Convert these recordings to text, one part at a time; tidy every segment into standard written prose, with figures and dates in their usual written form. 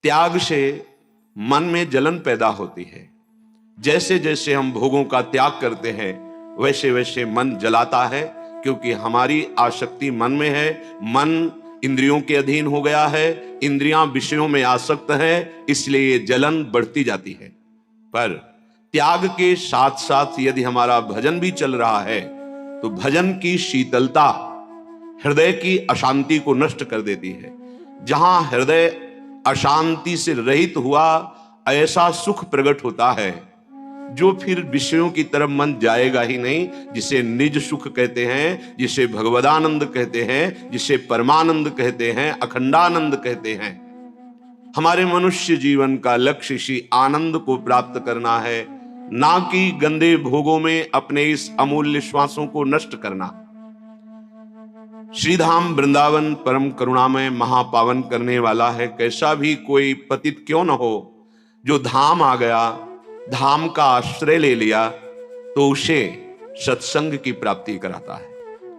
त्याग से मन में जलन पैदा होती है। जैसे जैसे हम भोगों का त्याग करते हैं वैसे वैसे मन जलाता है, क्योंकि हमारी आसक्ति मन में है। मन इंद्रियों के अधीन हो गया है, इंद्रियां विषयों में आसक्त है, इसलिए ये जलन बढ़ती जाती है। पर त्याग के साथ साथ यदि हमारा भजन भी चल रहा है तो भजन की शीतलता हृदय की अशांति को नष्ट कर देती है। जहां हृदय अशांति से रहित हुआ, ऐसा सुख प्रकट होता है जो फिर विषयों की तरफ मन जाएगा ही नहीं, जिसे निज सुख कहते हैं, जिसे भगवदानंद कहते हैं, जिसे परमानंद कहते हैं, अखंडानंद कहते हैं। हमारे मनुष्य जीवन का लक्ष्य इसी आनंद को प्राप्त करना है, ना कि गंदे भोगों में अपने इस अमूल्य श्वासों को नष्ट करना। श्रीधाम वृंदावन परम करुणामय महापावन करने वाला है। कैसा भी कोई पतित क्यों न हो, जो धाम आ गया, धाम का आश्रय ले लिया, तो उसे सत्संग की प्राप्ति कराता है।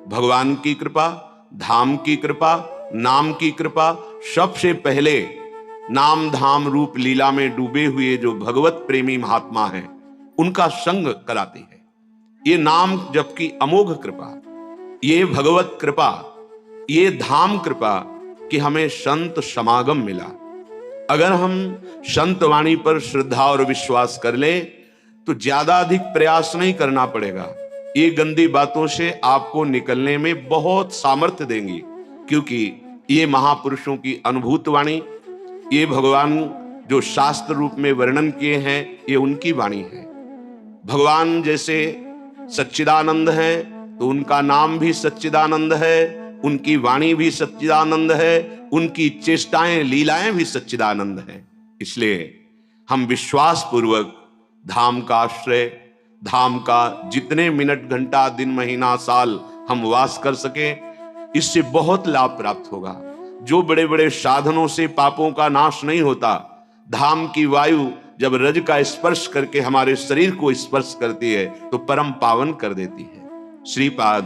भगवान की कृपा, धाम की कृपा, नाम की कृपा, सबसे पहले नाम धाम रूप लीला में डूबे हुए जो भगवत प्रेमी महात्मा हैं उनका संग कराती है। ये नाम जबकि अमोघ कृपा, ये भगवत कृपा, ये धाम कृपा कि हमें संत समागम मिला। अगर हम संत वाणी पर श्रद्धा और विश्वास कर ले तो ज्यादा अधिक प्रयास नहीं करना पड़ेगा। ये गंदी बातों से आपको निकलने में बहुत सामर्थ्य देंगी, क्योंकि ये महापुरुषों की अनुभूत वाणी, ये भगवान जो शास्त्र रूप में वर्णन किए हैं, ये उनकी वाणी है। भगवान जैसे सच्चिदानंद है तो उनका नाम भी सच्चिदानंद है, उनकी वाणी भी सच्चिदानंद है, उनकी चेष्टाएं लीलाएं भी सच्चिदानंद है। इसलिए हम विश्वास पूर्वक धाम का आश्रय, धाम का जितने मिनट घंटा दिन महीना साल हम वास कर सके, इससे बहुत लाभ प्राप्त होगा। जो बड़े बड़े साधनों से पापों का नाश नहीं होता, धाम की वायु जब रज का स्पर्श करके हमारे शरीर को स्पर्श करती है तो परम पावन कर देती है। श्रीपाद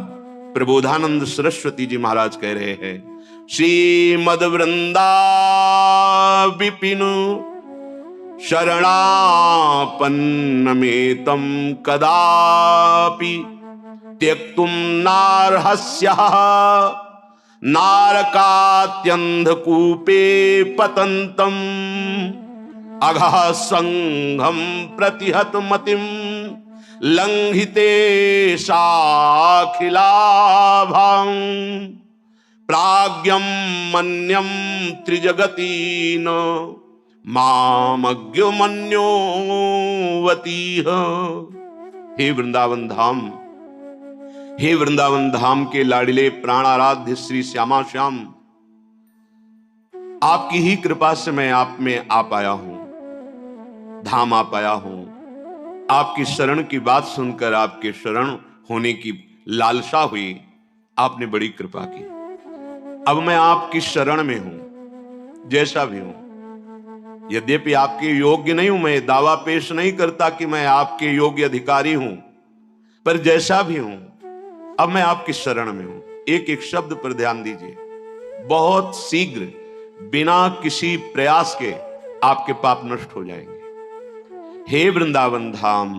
प्रबोधानंद सरस्वती जी महाराज कह रहे हैं, श्रीमद वृंदा विपिनु शरणापन्नमेतं कदापि त्यक्तुं नार्हस्यः नारकात्यन्धकूपे पतन्तम् अघः संघं प्रतिहत मतिं लंघिते साखिलाभां प्राज्ञं मन्यं त्रिजगतीन मामज्ञो मन्योवतीह। हे वृंदावन धाम, हे वृंदावन धाम के लाडिले प्राणाराध्य श्री श्यामा श्याम, आपकी ही कृपा से मैं आप में आ पाया हूं, धाम आ पाया हूं। आपकी शरण की बात सुनकर आपके शरण होने की लालसा हुई, आपने बड़ी कृपा की। अब मैं आपकी शरण में हूं, जैसा भी हूं। यद्यपि आपके योग्य नहीं हूं, मैं दावा पेश नहीं करता कि मैं आपके योग्य अधिकारी हूं, पर जैसा भी हूं अब मैं आपकी शरण में हूं। एक एक शब्द पर ध्यान दीजिए। बहुत शीघ्र बिना किसी प्रयास के आपके पाप नष्ट हो जाएंगे। हे वृंदावन धाम,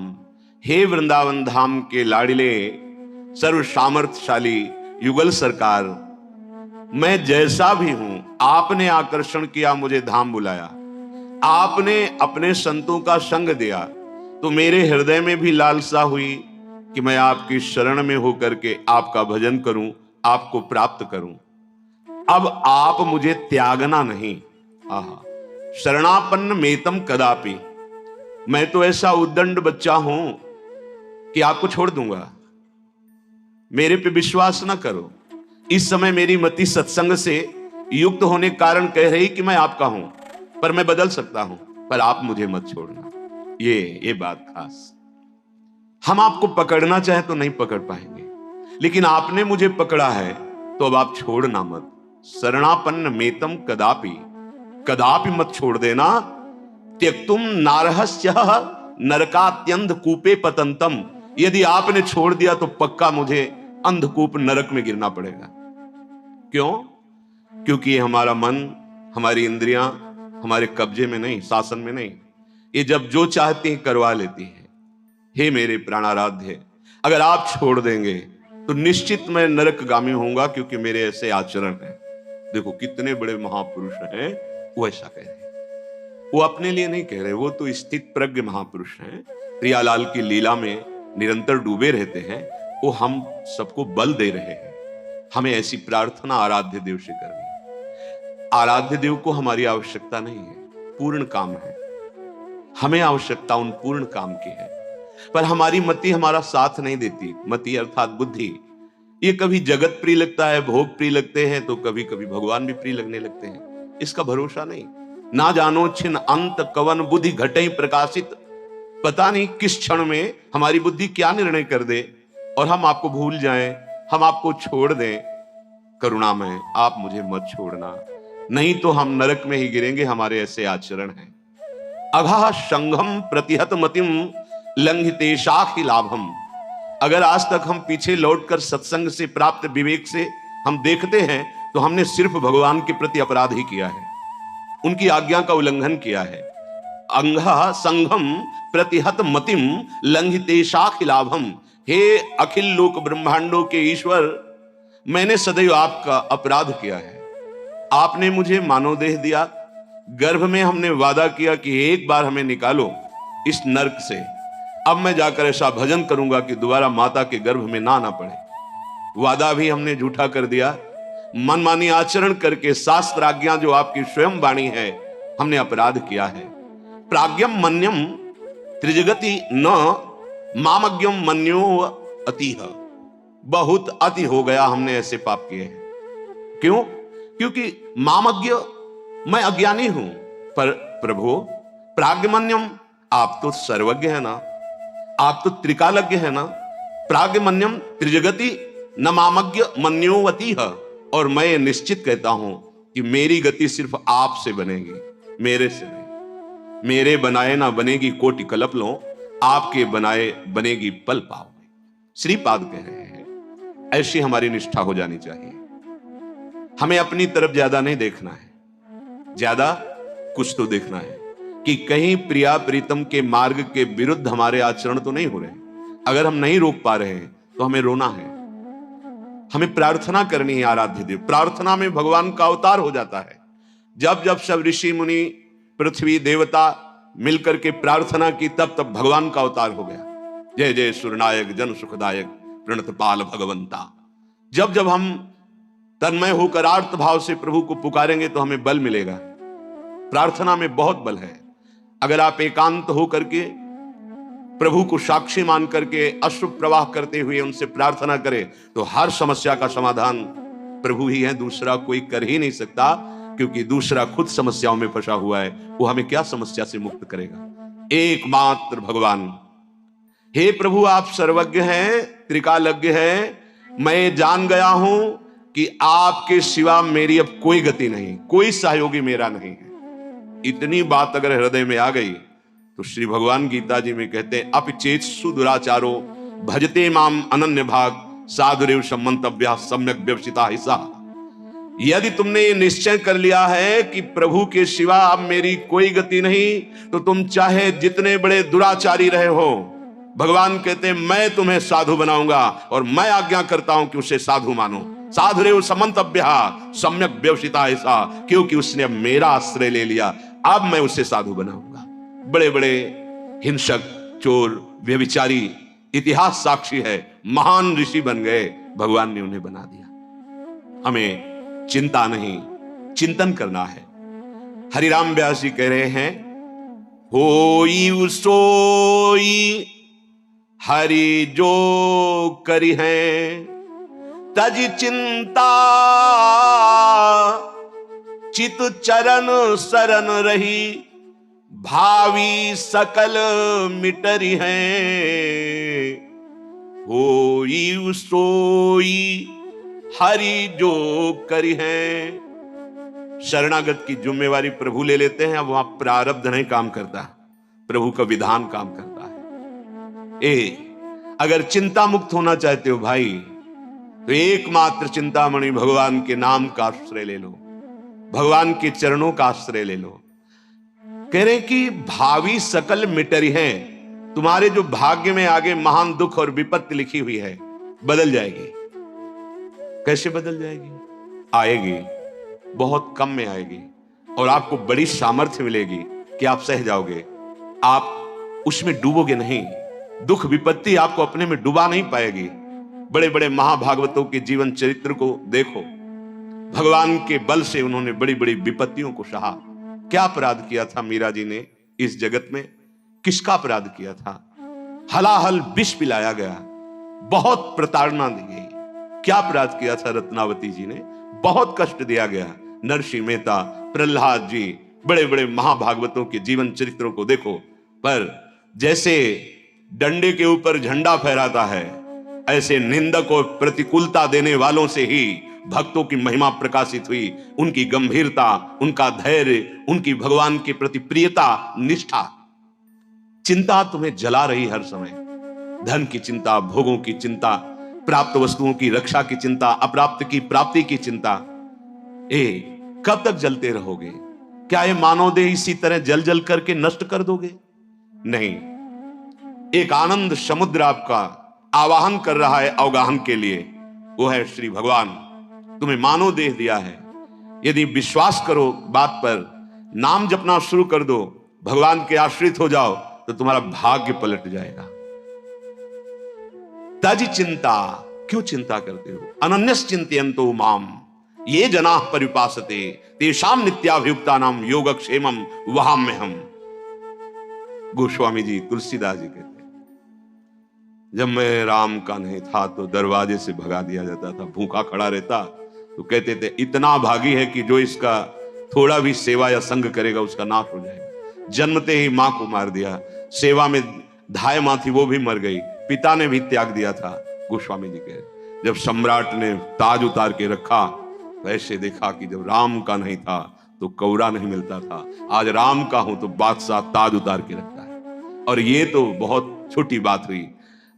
हे वृंदावन धाम के लाडिले सर्व सामर्थ्यशाली युगल सरकार, मैं जैसा भी हूं, आपने आकर्षण किया, मुझे धाम बुलाया, आपने अपने संतों का संग दिया, तो मेरे हृदय में भी लालसा हुई कि मैं आपकी शरण में होकर के आपका भजन करूं, आपको प्राप्त करूं। अब आप मुझे त्यागना नहीं। आहा, शरणापन्न मेतम कदापि, मैं तो ऐसा उद्दंड बच्चा हूं कि आपको छोड़ दूंगा। मेरे पे विश्वास ना करो। इस समय मेरी मति सत्संग से युक्त होने के कारण कह रही कि मैं आपका हूं, पर मैं बदल सकता हूं, पर आप मुझे मत छोड़ना। ये बात खास। हम आपको पकड़ना चाहे तो नहीं पकड़ पाएंगे, लेकिन आपने मुझे पकड़ा है तो अब आप छोड़ना मत। शरणापन्न मेतम कदापि, कदापि मत छोड़ देना। त्यक्तुम नारहस्य नरकात्यंध कूपे पतंतम, यदि आपने छोड़ दिया तो पक्का मुझे अंधकूप नरक में गिरना पड़ेगा। क्यों? क्योंकि हमारा मन, हमारी इंद्रियां हमारे कब्जे में नहीं, शासन में नहीं। ये जब जो चाहती है करवा लेती है। हे मेरे प्राणाराध्य, अगर आप छोड़ देंगे तो निश्चित मैं नरकगामी होऊंगा, क्योंकि मेरे ऐसे आचरण हैं। देखो कितने बड़े महापुरुष हैं, वो ऐसा कह रहे हैं। वो अपने लिए नहीं कह रहे, वो तो स्थित प्रज्ञ महापुरुष हैं। प्रियालाल की लीला में निरंतर डूबे रहते हैं। वो हम सबको बल दे रहे हैं। हमें ऐसी प्रार्थना आराध्य देव से करनी है। आराध्य देव को हमारी आवश्यकता नहीं है, पूर्ण काम है। हमें आवश्यकता उन पूर्ण काम की है, पर हमारी मति हमारा साथ नहीं देती। मति अर्थात बुद्धि, ये कभी जगत प्रिय लगता है, भोग प्रिय लगते हैं, तो कभी कभी भगवान भी प्रिय लगने लगते हैं। इसका भरोसा नहीं। ना जानो छिन अंत कवन बुद्धि घटे प्रकाशित। पता नहीं किस क्षण में हमारी बुद्धि क्या निर्णय कर दे और हम आपको भूल जाएं, हम आपको छोड़ दें। करुणामय, आप मुझे मत छोड़ना, नहीं तो हम नरक में ही गिरेंगे। हमारे ऐसे आचरण हैं। अघा संघम प्रतिहत मतिम लंघितेशाखि लाभम। अगर आज तक हम पीछे लौटकर सत्संग से प्राप्त विवेक से हम देखते हैं, तो हमने सिर्फ भगवान के प्रति अपराध ही किया है, उनकी आज्ञा का उल्लंघन किया है। अंघा संघम प्रतिहत मतिम लंघितेशाखि लाभम। हे अखिल लोक ब्रह्मांडों के ईश्वर, मैंने सदैव आपका अपराध किया है। आपने मुझे मानव देह दिया, गर्भ में हमने वादा किया कि एक बार हमें निकालो इस नरक से। अब मैं जाकर ऐसा भजन करूंगा कि दोबारा माता के गर्भ में ना पड़े। वादा भी हमने झूठा कर दिया। मनमानी आचरण करके शास्त्र आज्ञा जो आपकी स्वयं वाणी है, हमने अपराध किया है। प्राज्ञम मन्यम त्रिजगति न मामज्ञम मन्यो अतिह। बहुत अति हो गया, हमने ऐसे पाप किए हैं। क्यों? क्योंकि मामज्ञ, मैं अज्ञानी हूं, पर प्रभु प्राज्ञमन्यम, आप तो सर्वज्ञ है ना, आप तो त्रिकालज्ञ है ना। प्राज्ञमन्यम त्रिजगति न मामज्ञ मन्योवती है। और मैं निश्चित कहता हूं कि मेरी गति सिर्फ आपसे बनेगी, मेरे से नहीं। मेरे बनाए ना बनेगी कोटि कल्प लो, आपके बनाए बनेगी पल पाओगे। श्रीपाद कह रहे हैं, ऐसी हमारी निष्ठा हो जानी चाहिए। हमें अपनी तरफ ज्यादा नहीं देखना है, ज्यादा कुछ तो देखना है कि कहीं प्रिया प्रीतम के मार्ग के विरुद्ध हमारे आचरण तो नहीं हो रहे। अगर हम नहीं रोक पा रहे हैं तो हमें रोना है, हमें प्रार्थना करनी है। आराध्य देव, प्रार्थना में भगवान का अवतार हो जाता है। जब जब सब ऋषि मुनि पृथ्वी देवता मिलकर के प्रार्थना की, तब तब भगवान का अवतार हो गया। जय जय सुरनायक जन सुखदायक प्रणत पाल भगवंता। जब जब हम तन्मय होकर आर्त भाव से प्रभु को पुकारेंगे तो हमें बल मिलेगा। प्रार्थना में बहुत बल है। अगर आप एकांत होकर के प्रभु को साक्षी मान करके अश्रु प्रवाह करते हुए उनसे प्रार्थना करें, तो हर समस्या का समाधान प्रभु ही है, दूसरा कोई कर ही नहीं सकता। क्योंकि दूसरा खुद समस्याओं में फंसा हुआ है, वो हमें क्या समस्या से मुक्त करेगा? एकमात्र भगवान। हे प्रभु, आप सर्वज्ञ हैं, त्रिकालज्ञ हैं। मैं जान गया हूं कि आपके सिवा मेरी अब कोई गति नहीं, कोई सहयोगी मेरा नहीं है। इतनी बात अगर हृदय में आ गई तो श्री भगवान गीता जी में कहते हैं, अपचेत्सु दुराचारो भजते माम अनन्य भाग साधुरेव सम्मंतव्या सम्यक व्यवसिता हिस्सा। यदि तुमने ये निश्चय कर लिया है कि प्रभु के सिवा अब मेरी कोई गति नहीं, तो तुम चाहे जितने बड़े दुराचारी रहे हो, भगवान कहते हैं मैं तुम्हें साधु बनाऊंगा और मैं आज्ञा करता हूं कि उसे साधु मानो। साधुरेव समंतव्या सम्यक व्यवसिता ऐसा, क्योंकि उसने अब मेरा आश्रय ले लिया, अब मैं उसे साधु बनाऊंगा। बड़े बड़े हिंसक, चोर, व्यभिचारी इतिहास साक्षी है, महान ऋषि बन गए, भगवान ने उन्हें बना दिया। हमें चिंता नहीं, चिंतन करना है। हरिराम व्यास जी कह रहे हैं, होई सोई हरि जो करी है, तज चिंता चित चरण शरण रही, भावी सकल मिटरी है। होई सोई हरि जो करी है। शरणागत की जिम्मेवारी प्रभु ले लेते हैं। अब वहां प्रारब्ध नहीं काम करता, प्रभु का विधान काम करता है। अगर चिंता मुक्त होना चाहते हो भाई, तो एकमात्र चिंतामणि भगवान के नाम का आश्रय ले लो, भगवान के चरणों का आश्रय ले लो। कह रहे कि भावी सकल मिटरी है, तुम्हारे जो भाग्य में आगे महान दुख और विपत्ति लिखी हुई है बदल जाएगी। कैसे बदल जाएगी? आएगी, बहुत कम में आएगी और आपको बड़ी सामर्थ्य मिलेगी कि आप सह जाओगे, आप उसमें डूबोगे नहीं। दुख विपत्ति आपको अपने में डुबा नहीं पाएगी। बड़े बड़े महाभागवतों के जीवन चरित्र को देखो, भगवान के बल से उन्होंने बड़ी बड़ी विपत्तियों को सहा। क्या अपराध किया था मीरा जी ने इस जगत में? किसका अपराध किया था? हलाहल विष पिलाया गया, बहुत प्रताड़ना दी गई। क्या अपराध किया था रत्नावती जी ने? बहुत कष्ट दिया गया। नरसिंह मेहता, प्रहलाद जी, बड़े बड़े महाभागवतों के जीवन चरित्रों को देखो। पर जैसे डंडे के ऊपर झंडा फहराता है, ऐसे निंदक और प्रतिकूलता देने वालों से ही भक्तों की महिमा प्रकाशित हुई। उनकी गंभीरता, उनका धैर्य, उनकी भगवान के प्रति प्रियता, निष्ठा। चिंता तुम्हें जला रही हर समय, धन की चिंता, भोगों की चिंता, प्राप्त वस्तुओं की रक्षा की चिंता, अप्राप्त की प्राप्ति की चिंता। कब तक जलते रहोगे? क्या ये मानव देह इसी तरह जल जल करके नष्ट कर दोगे? नहीं, एक आनंद समुद्र आपका आवाहन कर रहा है अवगाहन के लिए, वो है श्री भगवान। तुम्हें मानव देह दिया है, यदि विश्वास करो बात पर, नाम जपना शुरू कर दो, भगवान के आश्रित हो जाओ, तो तुम्हारा भाग्य पलट जाएगा। तज चिंता, क्यों चिंता करते हो? अनन्यस चिंतयन्तो माम ये जनाः परिपासते तेषां नित्याभियुक्तानां योगक्षेमं वहाम्यहम्। गोस्वामी जी, तुलसीदास जी कहते हैं, जब मैं राम का नहीं था तो दरवाजे से भगा दिया जाता था, भूखा खड़ा रहता तो कहते थे इतना भागी है कि जो इसका थोड़ा भी सेवा या संग करेगा उसका नाश हो जाएगा। जन्मते ही मां को मार दिया, सेवा में धाय मां थी वो भी मर गई, पिता ने भी त्याग दिया था। गोस्वामी जी कह रहे, जब सम्राट ने ताज उतार के रखा, वैसे देखा कि जब राम का नहीं था तो कौरा नहीं मिलता था, आज राम का हूं तो बादशाह ताज उतार के रखता है। और ये तो बहुत छोटी बात हुई,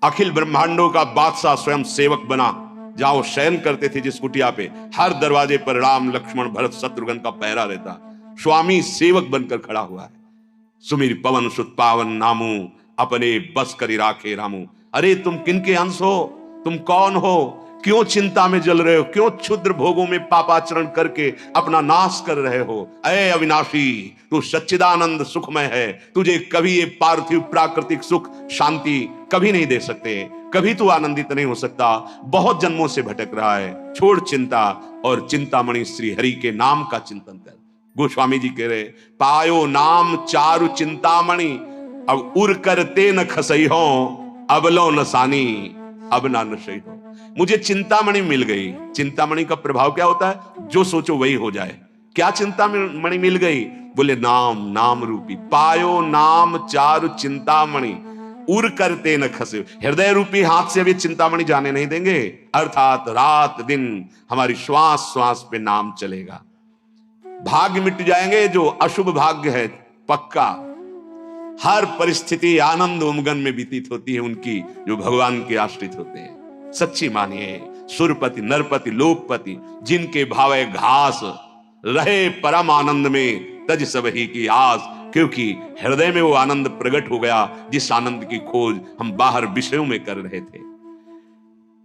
अखिल ब्रह्मांडों का बादशाह स्वयं सेवक बना। जहां वो शयन करते थे जिस कुटिया पे, हर दरवाजे पर राम लक्ष्मण भरत शत्रुघ्न का पहरा रहता, स्वामी सेवक बनकर खड़ा हुआ है। सुमिर पवन सुत पावन नामू अपने बस करी राखे रामू। अरे तुम किनके अंश हो? तुम कौन हो? क्यों चिंता में जल रहे हो? क्यों क्षुद्र भोगों में पापाचरण करके अपना नाश कर रहे हो? अये अविनाशी, तू सच्चिदानंद सुखमय है, तुझे कभी ये पार्थिव प्राकृतिक सुख शांति कभी नहीं दे सकते, कभी तू आनंदित नहीं हो सकता। बहुत जन्मों से भटक रहा है, छोड़ चिंता और चिंतामणि श्री हरि के नाम का चिंतन कर। गोस्वामी जी कह रहे, पायो नाम चारु चिंतामणि अब उर करते न खसई हो, अब लो नसानी अब ना नशई हो। मुझे चिंतामणि मिल गई। चिंतामणि का प्रभाव क्या होता है? जो सोचो वही हो जाए। क्या चिंतामणि मिल गई? बोले नाम, नाम रूपी। पायो नाम चारु चिंतामणि उर करते न खसे। हृदय रूपी हाथ से अभी चिंतामणि जाने नहीं देंगे, अर्थात रात दिन हमारी श्वास श्वास पे नाम चलेगा। भाग्य मिट जाएंगे, जो अशुभ भाग्य है पक्का। हर परिस्थिति आनंद उमगन में व्यतीत होती है उनकी जो भगवान के आश्रित होते हैं। सच्ची मानिए, सुरपति नरपति लोकपति, जिनके भावे घास रहे परम आनंद में तज सब ही की आस। क्योंकि हृदय में वो आनंद प्रकट हो गया जिस आनंद की खोज हम बाहर विषयों में कर रहे थे।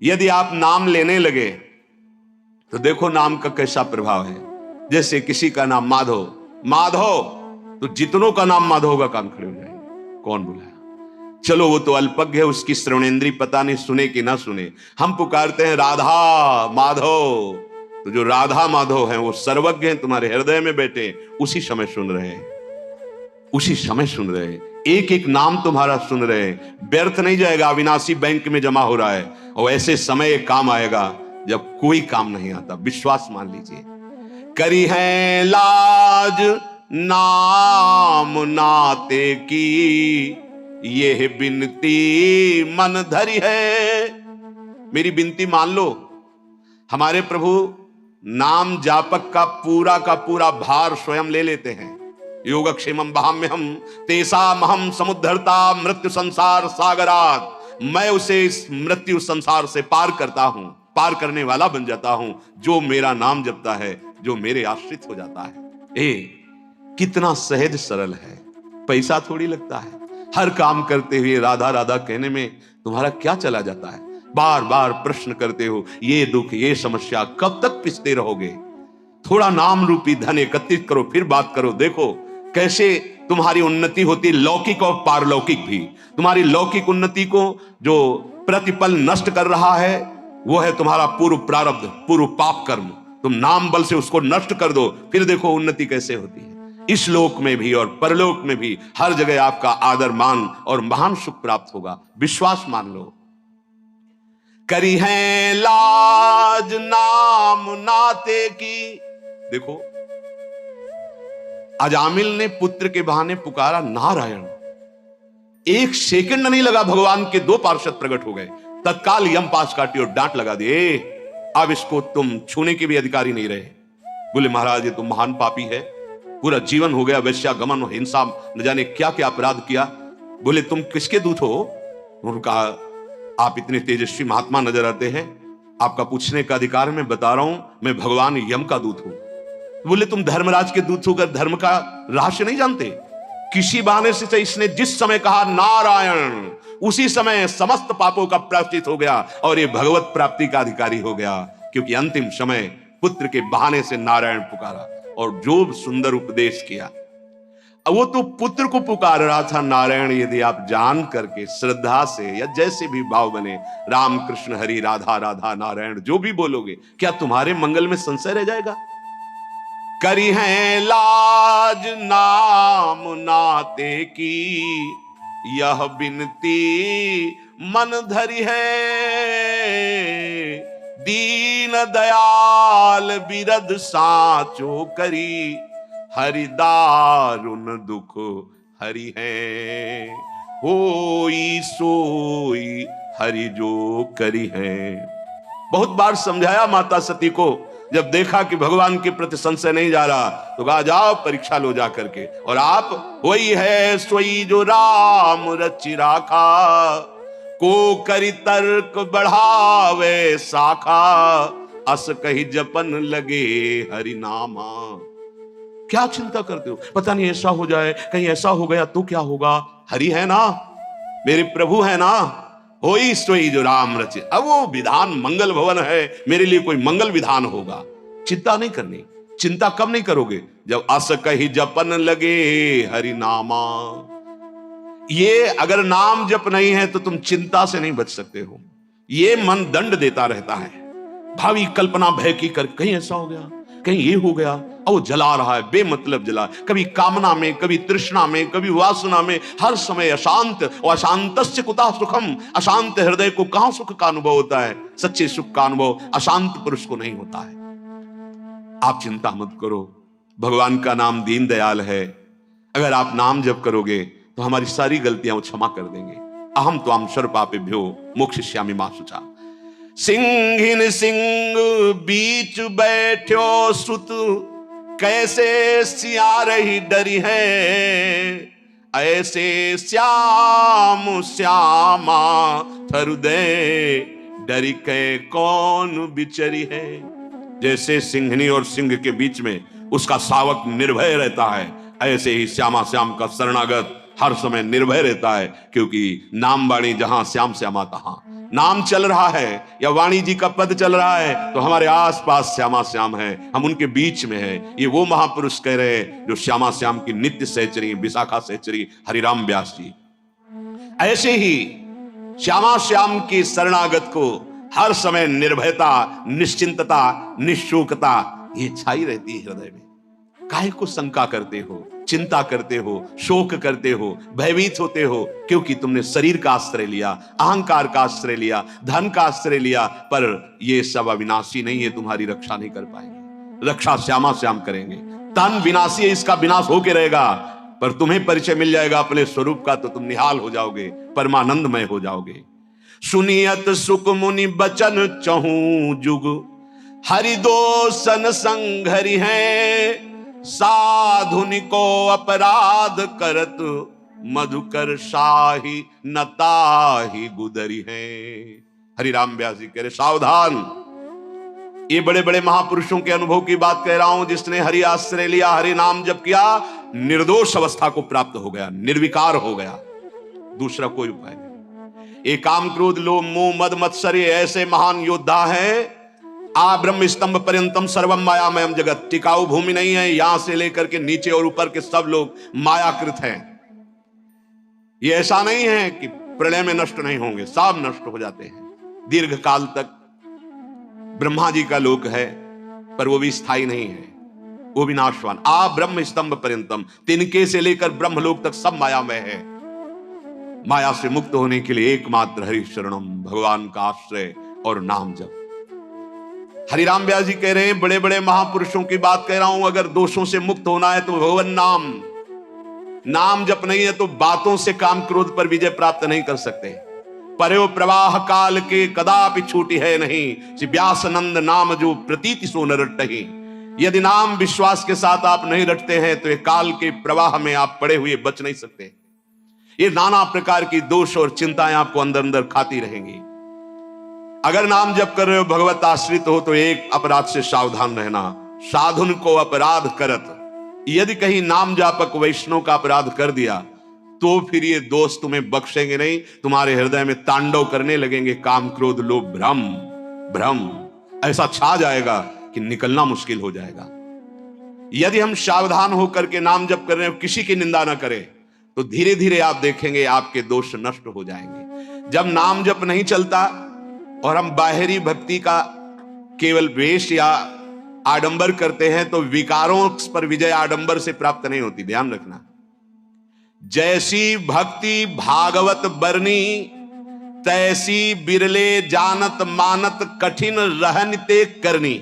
यदि आप नाम लेने लगे तो देखो नाम का कैसा प्रभाव है। जैसे किसी का नाम माधव, माधव, तो जितनों का नाम माधव होगा कान खड़े हो जाएंगे। कौन बुलाया? चलो वो तो अल्पज्ञ है, उसकी श्रवणेंद्री पता नहीं सुने कि ना सुने। हम पुकारते हैं राधा माधव, तो जो राधा माधव हैं वो सर्वज्ञ हैं, तुम्हारे हृदय में बैठे, उसी समय सुन रहे हैं, उसी समय सुन रहे हैं, एक एक नाम तुम्हारा सुन रहे हैं। व्यर्थ नहीं जाएगा, अविनाशी बैंक में जमा हो रहा है। और ऐसे समय काम आएगा जब कोई काम नहीं आता। विश्वास मान लीजिए। करी है लाज नाम नाते की, ये बिनती मन धरी है। मेरी बिनती मान लो। हमारे प्रभु नाम जापक का पूरा भार स्वयं ले लेते हैं। योगक्षेमं वहाम्यहम् तेषामहं समुद्धर्ता मृत्यु संसार सागरात्। मैं उसे इस मृत्यु संसार से पार करता हूं, पार करने वाला बन जाता हूं, जो मेरा नाम जपता है, जो मेरे आश्रित हो जाता है। कितना सहज सरल है, पैसा थोड़ी लगता है। हर काम करते हुए राधा राधा कहने में तुम्हारा क्या चला जाता है? बार बार प्रश्न करते हो, ये दुख ये समस्या कब तक पिसते रहोगे? थोड़ा नाम रूपी धन एकत्रित करो, फिर बात करो। देखो कैसे तुम्हारी उन्नति होती, लौकिक और पारलौकिक भी। तुम्हारी लौकिक उन्नति को जो प्रतिपल नष्ट कर रहा है वो है तुम्हारा पूर्व प्रारब्ध, पूर्व पाप कर्म। तुम नाम बल से उसको नष्ट कर दो, फिर देखो उन्नति कैसे होती है। इस लोक में भी और परलोक में भी हर जगह आपका आदर मान और महान सुख प्राप्त होगा, विश्वास मान लो। करी है लाज नाम नाते की। देखो अजामिल ने पुत्र के बहाने पुकारा नारायण, एक सेकंड नहीं लगा, भगवान के दो पार्षद प्रकट हो गए, तत्काल यम पास काटी और डांट लगा दिए, अब इसको तुम छूने के भी अधिकारी नहीं रहे। बोले महाराज ये तो महान पापी है, पूरा जीवन हो गया वेश्यागमन और हिंसा, न जाने क्या क्या अपराध किया। बोले तुम किसके दूत हो? उन्होंने कहा आप इतने तेजस्वी महात्मा नजर आते हैं, आपका पूछने का अधिकार मैं बता रहा हूं, मैं भगवान यम का दूत हूं। बोले तुम धर्मराज के दूत होकर धर्म का रहस्य नहीं जानते? किसी बहाने से इसने जिस समय कहा नारायण, उसी समय समस्त पापों का प्रायश्चित हो गया और ये भगवत प्राप्ति का अधिकारी हो गया, क्योंकि अंतिम समय पुत्र के बहाने से नारायण पुकारा और जो सुंदर उपदेश किया। अब वो तो पुत्र को पुकार रहा था नारायण, यदि आप जान करके श्रद्धा से या जैसे भी भाव बने, राम कृष्ण हरि राधा राधा नारायण जो भी बोलोगे, क्या तुम्हारे मंगल में संशय रह जाएगा? करी है लाज नाम नाते की, यह बिनती मन धरी है, दीन दयाल बिरद साचो करी, हरि दारुन दुख हरि है, होई सोई हरि जो करी है। बहुत बार समझाया माता सती को, जब देखा कि भगवान के प्रति संशय नहीं जा रहा तो कहा जाओ परीक्षा लो जा करके, और आप वही है सोई जो राम रचि राखा, को करी तर्क बढ़ावे शाखा, अस कही जपन लगे हरि नामा। क्या चिंता करते हो? पता नहीं ऐसा हो जाए, कहीं ऐसा हो गया तो क्या होगा? हरि है ना, मेरे प्रभु है ना, होई सोई जो राम रचे। अब वो विधान मंगल भवन है, मेरे लिए कोई मंगल विधान होगा, चिंता नहीं करनी। चिंता कब नहीं करोगे? जब अस कही जपन लगे हरि नामा। ये अगर नाम जप नहीं है तो तुम चिंता से नहीं बच सकते हो। ये मन दंड देता रहता है, भावी कल्पना भय की कर, कहीं ऐसा हो गया, कहीं ये हो गया, और वो जला रहा है, बेमतलब जला, कभी कामना में, कभी तृष्णा में, कभी वासना में, हर समय अशांत। और अशांतस्य कुतः सुखम, अशांत हृदय को कहां सुख का अनुभव होता है? सच्चे सुख का अनुभव अशांत पुरुष को नहीं होता है। आप चिंता मत करो, भगवान का नाम दीन दयाल है। अगर आप नाम जप करोगे तो हमारी सारी गलतियां वो क्षमा कर देंगे। अहम त्वाम सर्वपापेभ्यो मोक्षयिष्यामि मा शुचा। सिंहिन सिंह बीच बैठो सुत, कैसे सिया रही डरी है, ऐसे श्याम श्यामा हृदय डरी के कौन बिचरी है। जैसे सिंहनी और सिंह के बीच में उसका शावक निर्भय रहता है, ऐसे ही श्यामा श्याम का शरणागत हर समय निर्भय रहता है, क्योंकि नाम वाणी जहां श्याम श्यामा तहां। नाम चल रहा है या वाणी जी का पद चल रहा है तो हमारे आसपास श्यामा श्याम है, हम उनके बीच में हैं। ये वो महापुरुष कह रहे हैं जो श्यामा श्याम की नित्य सहचरी, विशाखा सहचरी हरिराम व्यास जी। ऐसे ही श्यामा श्याम की शरणागत को हर समय निर्भयता, निश्चिंतता, निशोकता ये छाई रहती है हृदय में। काहे को शंका करते हो, चिंता करते हो, शोक करते हो, भयभीत होते हो? क्योंकि तुमने शरीर का आश्रय लिया, अहंकार का आश्रय लिया, धन का आश्रय लिया। पर ये सब अविनाशी नहीं है, तुम्हारी रक्षा नहीं कर पाएंगे। रक्षा श्यामा श्याम करेंगे। तन विनाशी है, इसका विनाश होके रहेगा, पर तुम्हें परिचय मिल जाएगा अपने स्वरूप का तो तुम निहाल हो जाओगे, परमानंदमय हो जाओगे। सुनियत सुख मुनि बचन चहूं जुग, हरि दोसन संघरि है, साधुनि को अपराध करत, मधुकर शाही नताही गुदरी है। हरिराम व्यास जी कह रहे सावधान, ये बड़े बड़े महापुरुषों के अनुभव की बात कह रहा हूं। जिसने हरि आश्रय लिया, हरि नाम जप किया, निर्दोष अवस्था को प्राप्त हो गया, निर्विकार हो गया। दूसरा कोई उपाय नहीं। एक काम क्रोध लोभ मोह मद मत्सर्य ऐसे महान योद्धा है, आ ब्रह्म स्तंभ पर्यंतम सर्वम मायामयम जगत, टिकाऊ भूमि नहीं है, यहां से लेकर के नीचे और ऊपर के सब लोग मायाकृत हैं। ये ऐसा नहीं है कि प्रलय में नष्ट नहीं होंगे, सब नष्ट हो जाते हैं। दीर्घ काल तक ब्रह्मा जी का लोक है, पर वो भी स्थायी नहीं है, वो भी नाशवान। आ ब्रह्म स्तंभ पर्यंतम, तिनके से लेकर ब्रह्मलोक तक सब मायामय है। माया से मुक्त होने के लिए एकमात्र हरि शरणम, भगवान का आश्रय और नाम जप। हरिराम व्यास जी कह रहे हैं, बड़े बड़े महापुरुषों की बात कह रहा हूं, अगर दोषों से मुक्त होना है तो भगवान नाम जप नहीं है तो बातों से काम क्रोध पर विजय प्राप्त नहीं कर सकते। परयो प्रवाह काल के कदापि छूटी है नहीं, श्री व्यास नंद नाम जो प्रतीति सो न रटहि। यदि नाम विश्वास के साथ आप नहीं रटते हैं तो ये काल के प्रवाह में आप पड़े हुए बच नहीं सकते। ये नाना प्रकार की दोष और चिंताएं आपको अंदर अंदर खाती रहेंगी। अगर नाम जप कर रहे हो, भगवत आश्रित हो, तो एक अपराध से सावधान रहना, साधुन को अपराध करत। यदि कहीं नाम जापक वैष्णव का अपराध कर दिया तो फिर ये दोस्त तुम्हें बख्शेंगे नहीं, तुम्हारे हृदय में तांडव करने लगेंगे काम क्रोध लोभ भ्रम भ्रम ऐसा छा जाएगा कि निकलना मुश्किल हो जाएगा। यदि हम सावधान होकर के नाम जप कर रहे हो, किसी की निंदा ना करें, तो धीरे धीरे आप देखेंगे आपके दोष नष्ट हो जाएंगे। जब नाम जप नहीं चलता और हम बाहरी भक्ति का केवल वेश या आडंबर करते हैं तो विकारों पर विजय आडंबर से प्राप्त नहीं होती, ध्यान रखना। जैसी भक्ति भागवत बरनी, तैसी बिरले जानत मानत कठिन रहन ते करनी।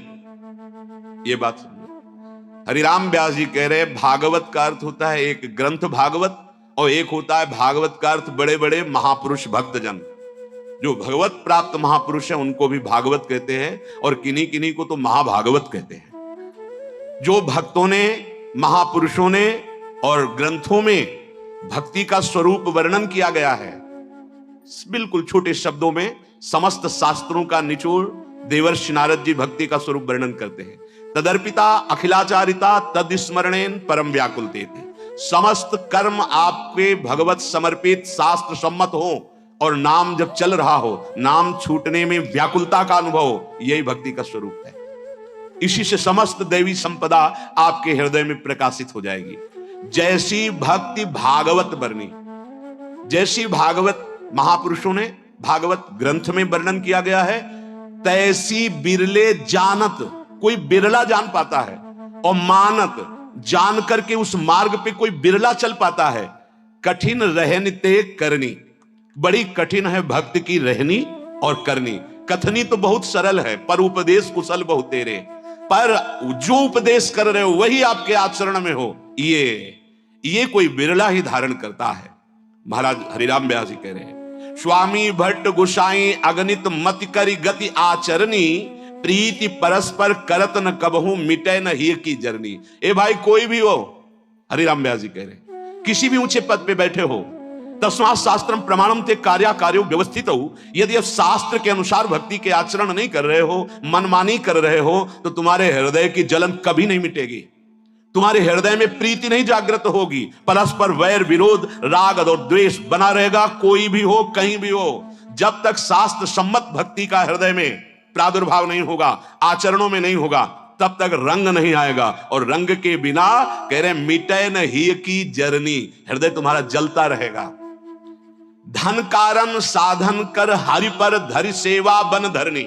ये बात समझो। हरिराम व्यास जी कह रहे हैं, भागवत का अर्थ होता है एक ग्रंथ भागवत, और एक होता है भागवत का अर्थ बड़े बड़े महापुरुष भक्तजन। जो भगवत प्राप्त महापुरुष हैं उनको भी भागवत कहते हैं, और किन्हीं किन्हीं को तो महाभागवत कहते हैं। जो भक्तों ने, महापुरुषों ने और ग्रंथों में भक्ति का स्वरूप वर्णन किया गया है, बिल्कुल छोटे शब्दों में समस्त शास्त्रों का निचोड़ देवर्षि नारद जी भक्ति का स्वरूप वर्णन करते हैं। तदर्पिता अखिलाचारिता तदस्मरणेन परम व्याकुलतेति। समस्त कर्म आपके भगवत समर्पित शास्त्र सम्मत हो और नाम जब चल रहा हो, नाम छूटने में व्याकुलता का अनुभव हो, यही भक्ति का स्वरूप है। इसी से समस्त दैवी संपदा आपके हृदय में प्रकाशित हो जाएगी। जैसी भक्ति भागवत बरनी, जैसी भागवत महापुरुषों ने भागवत ग्रंथ में वर्णन किया गया है, तैसी बिरले जानत, कोई बिरला जान पाता है, और मानत, जान करके उस मार्ग पे कोई बिरला चल पाता है। कठिन रहनी ते करनी, बड़ी कठिन है भक्त की रहनी और करनी। कथनी तो बहुत सरल है, पर उपदेश कुशल बहुत तेरे। पर जो उपदेश कर रहे हो वही आपके आचरण में हो, ये कोई बिरला ही धारण करता है। महाराज हरिराम व्यास जी कह रहे हैं, स्वामी भट्ट गोसाई अगणित मत करी गति आचरणी, प्रीति परस्पर करत न कबहू मिटे न ही की जरनी। ए भाई कोई भी हो, हरिराम व्यास जी कह रहे हैं, किसी भी ऊंचे पद पे बैठे हो, तस्मात् शास्त्रम प्रमाणम ते कार्यो व्यवस्थित हो। यदि आप शास्त्र के अनुसार भक्ति के आचरण नहीं कर रहे हो, मनमानी कर रहे हो, तो तुम्हारे हृदय की जलन कभी नहीं मिटेगी, तुम्हारे हृदय में प्रीति नहीं जागृत होगी, परस्पर वैर विरोध राग और द्वेष बना रहेगा, कोई भी हो कहीं भी हो। जब तक शास्त्र सम्मत भक्ति का हृदय में प्रादुर्भाव नहीं होगा, आचरणों में नहीं होगा, तब तक रंग नहीं आएगा, और रंग के बिना कह रहे मिटे न ही की जरनी, हृदय तुम्हारा जलता रहेगा। धन कारण साधन कर हरि पर धरि सेवा बन धरनी,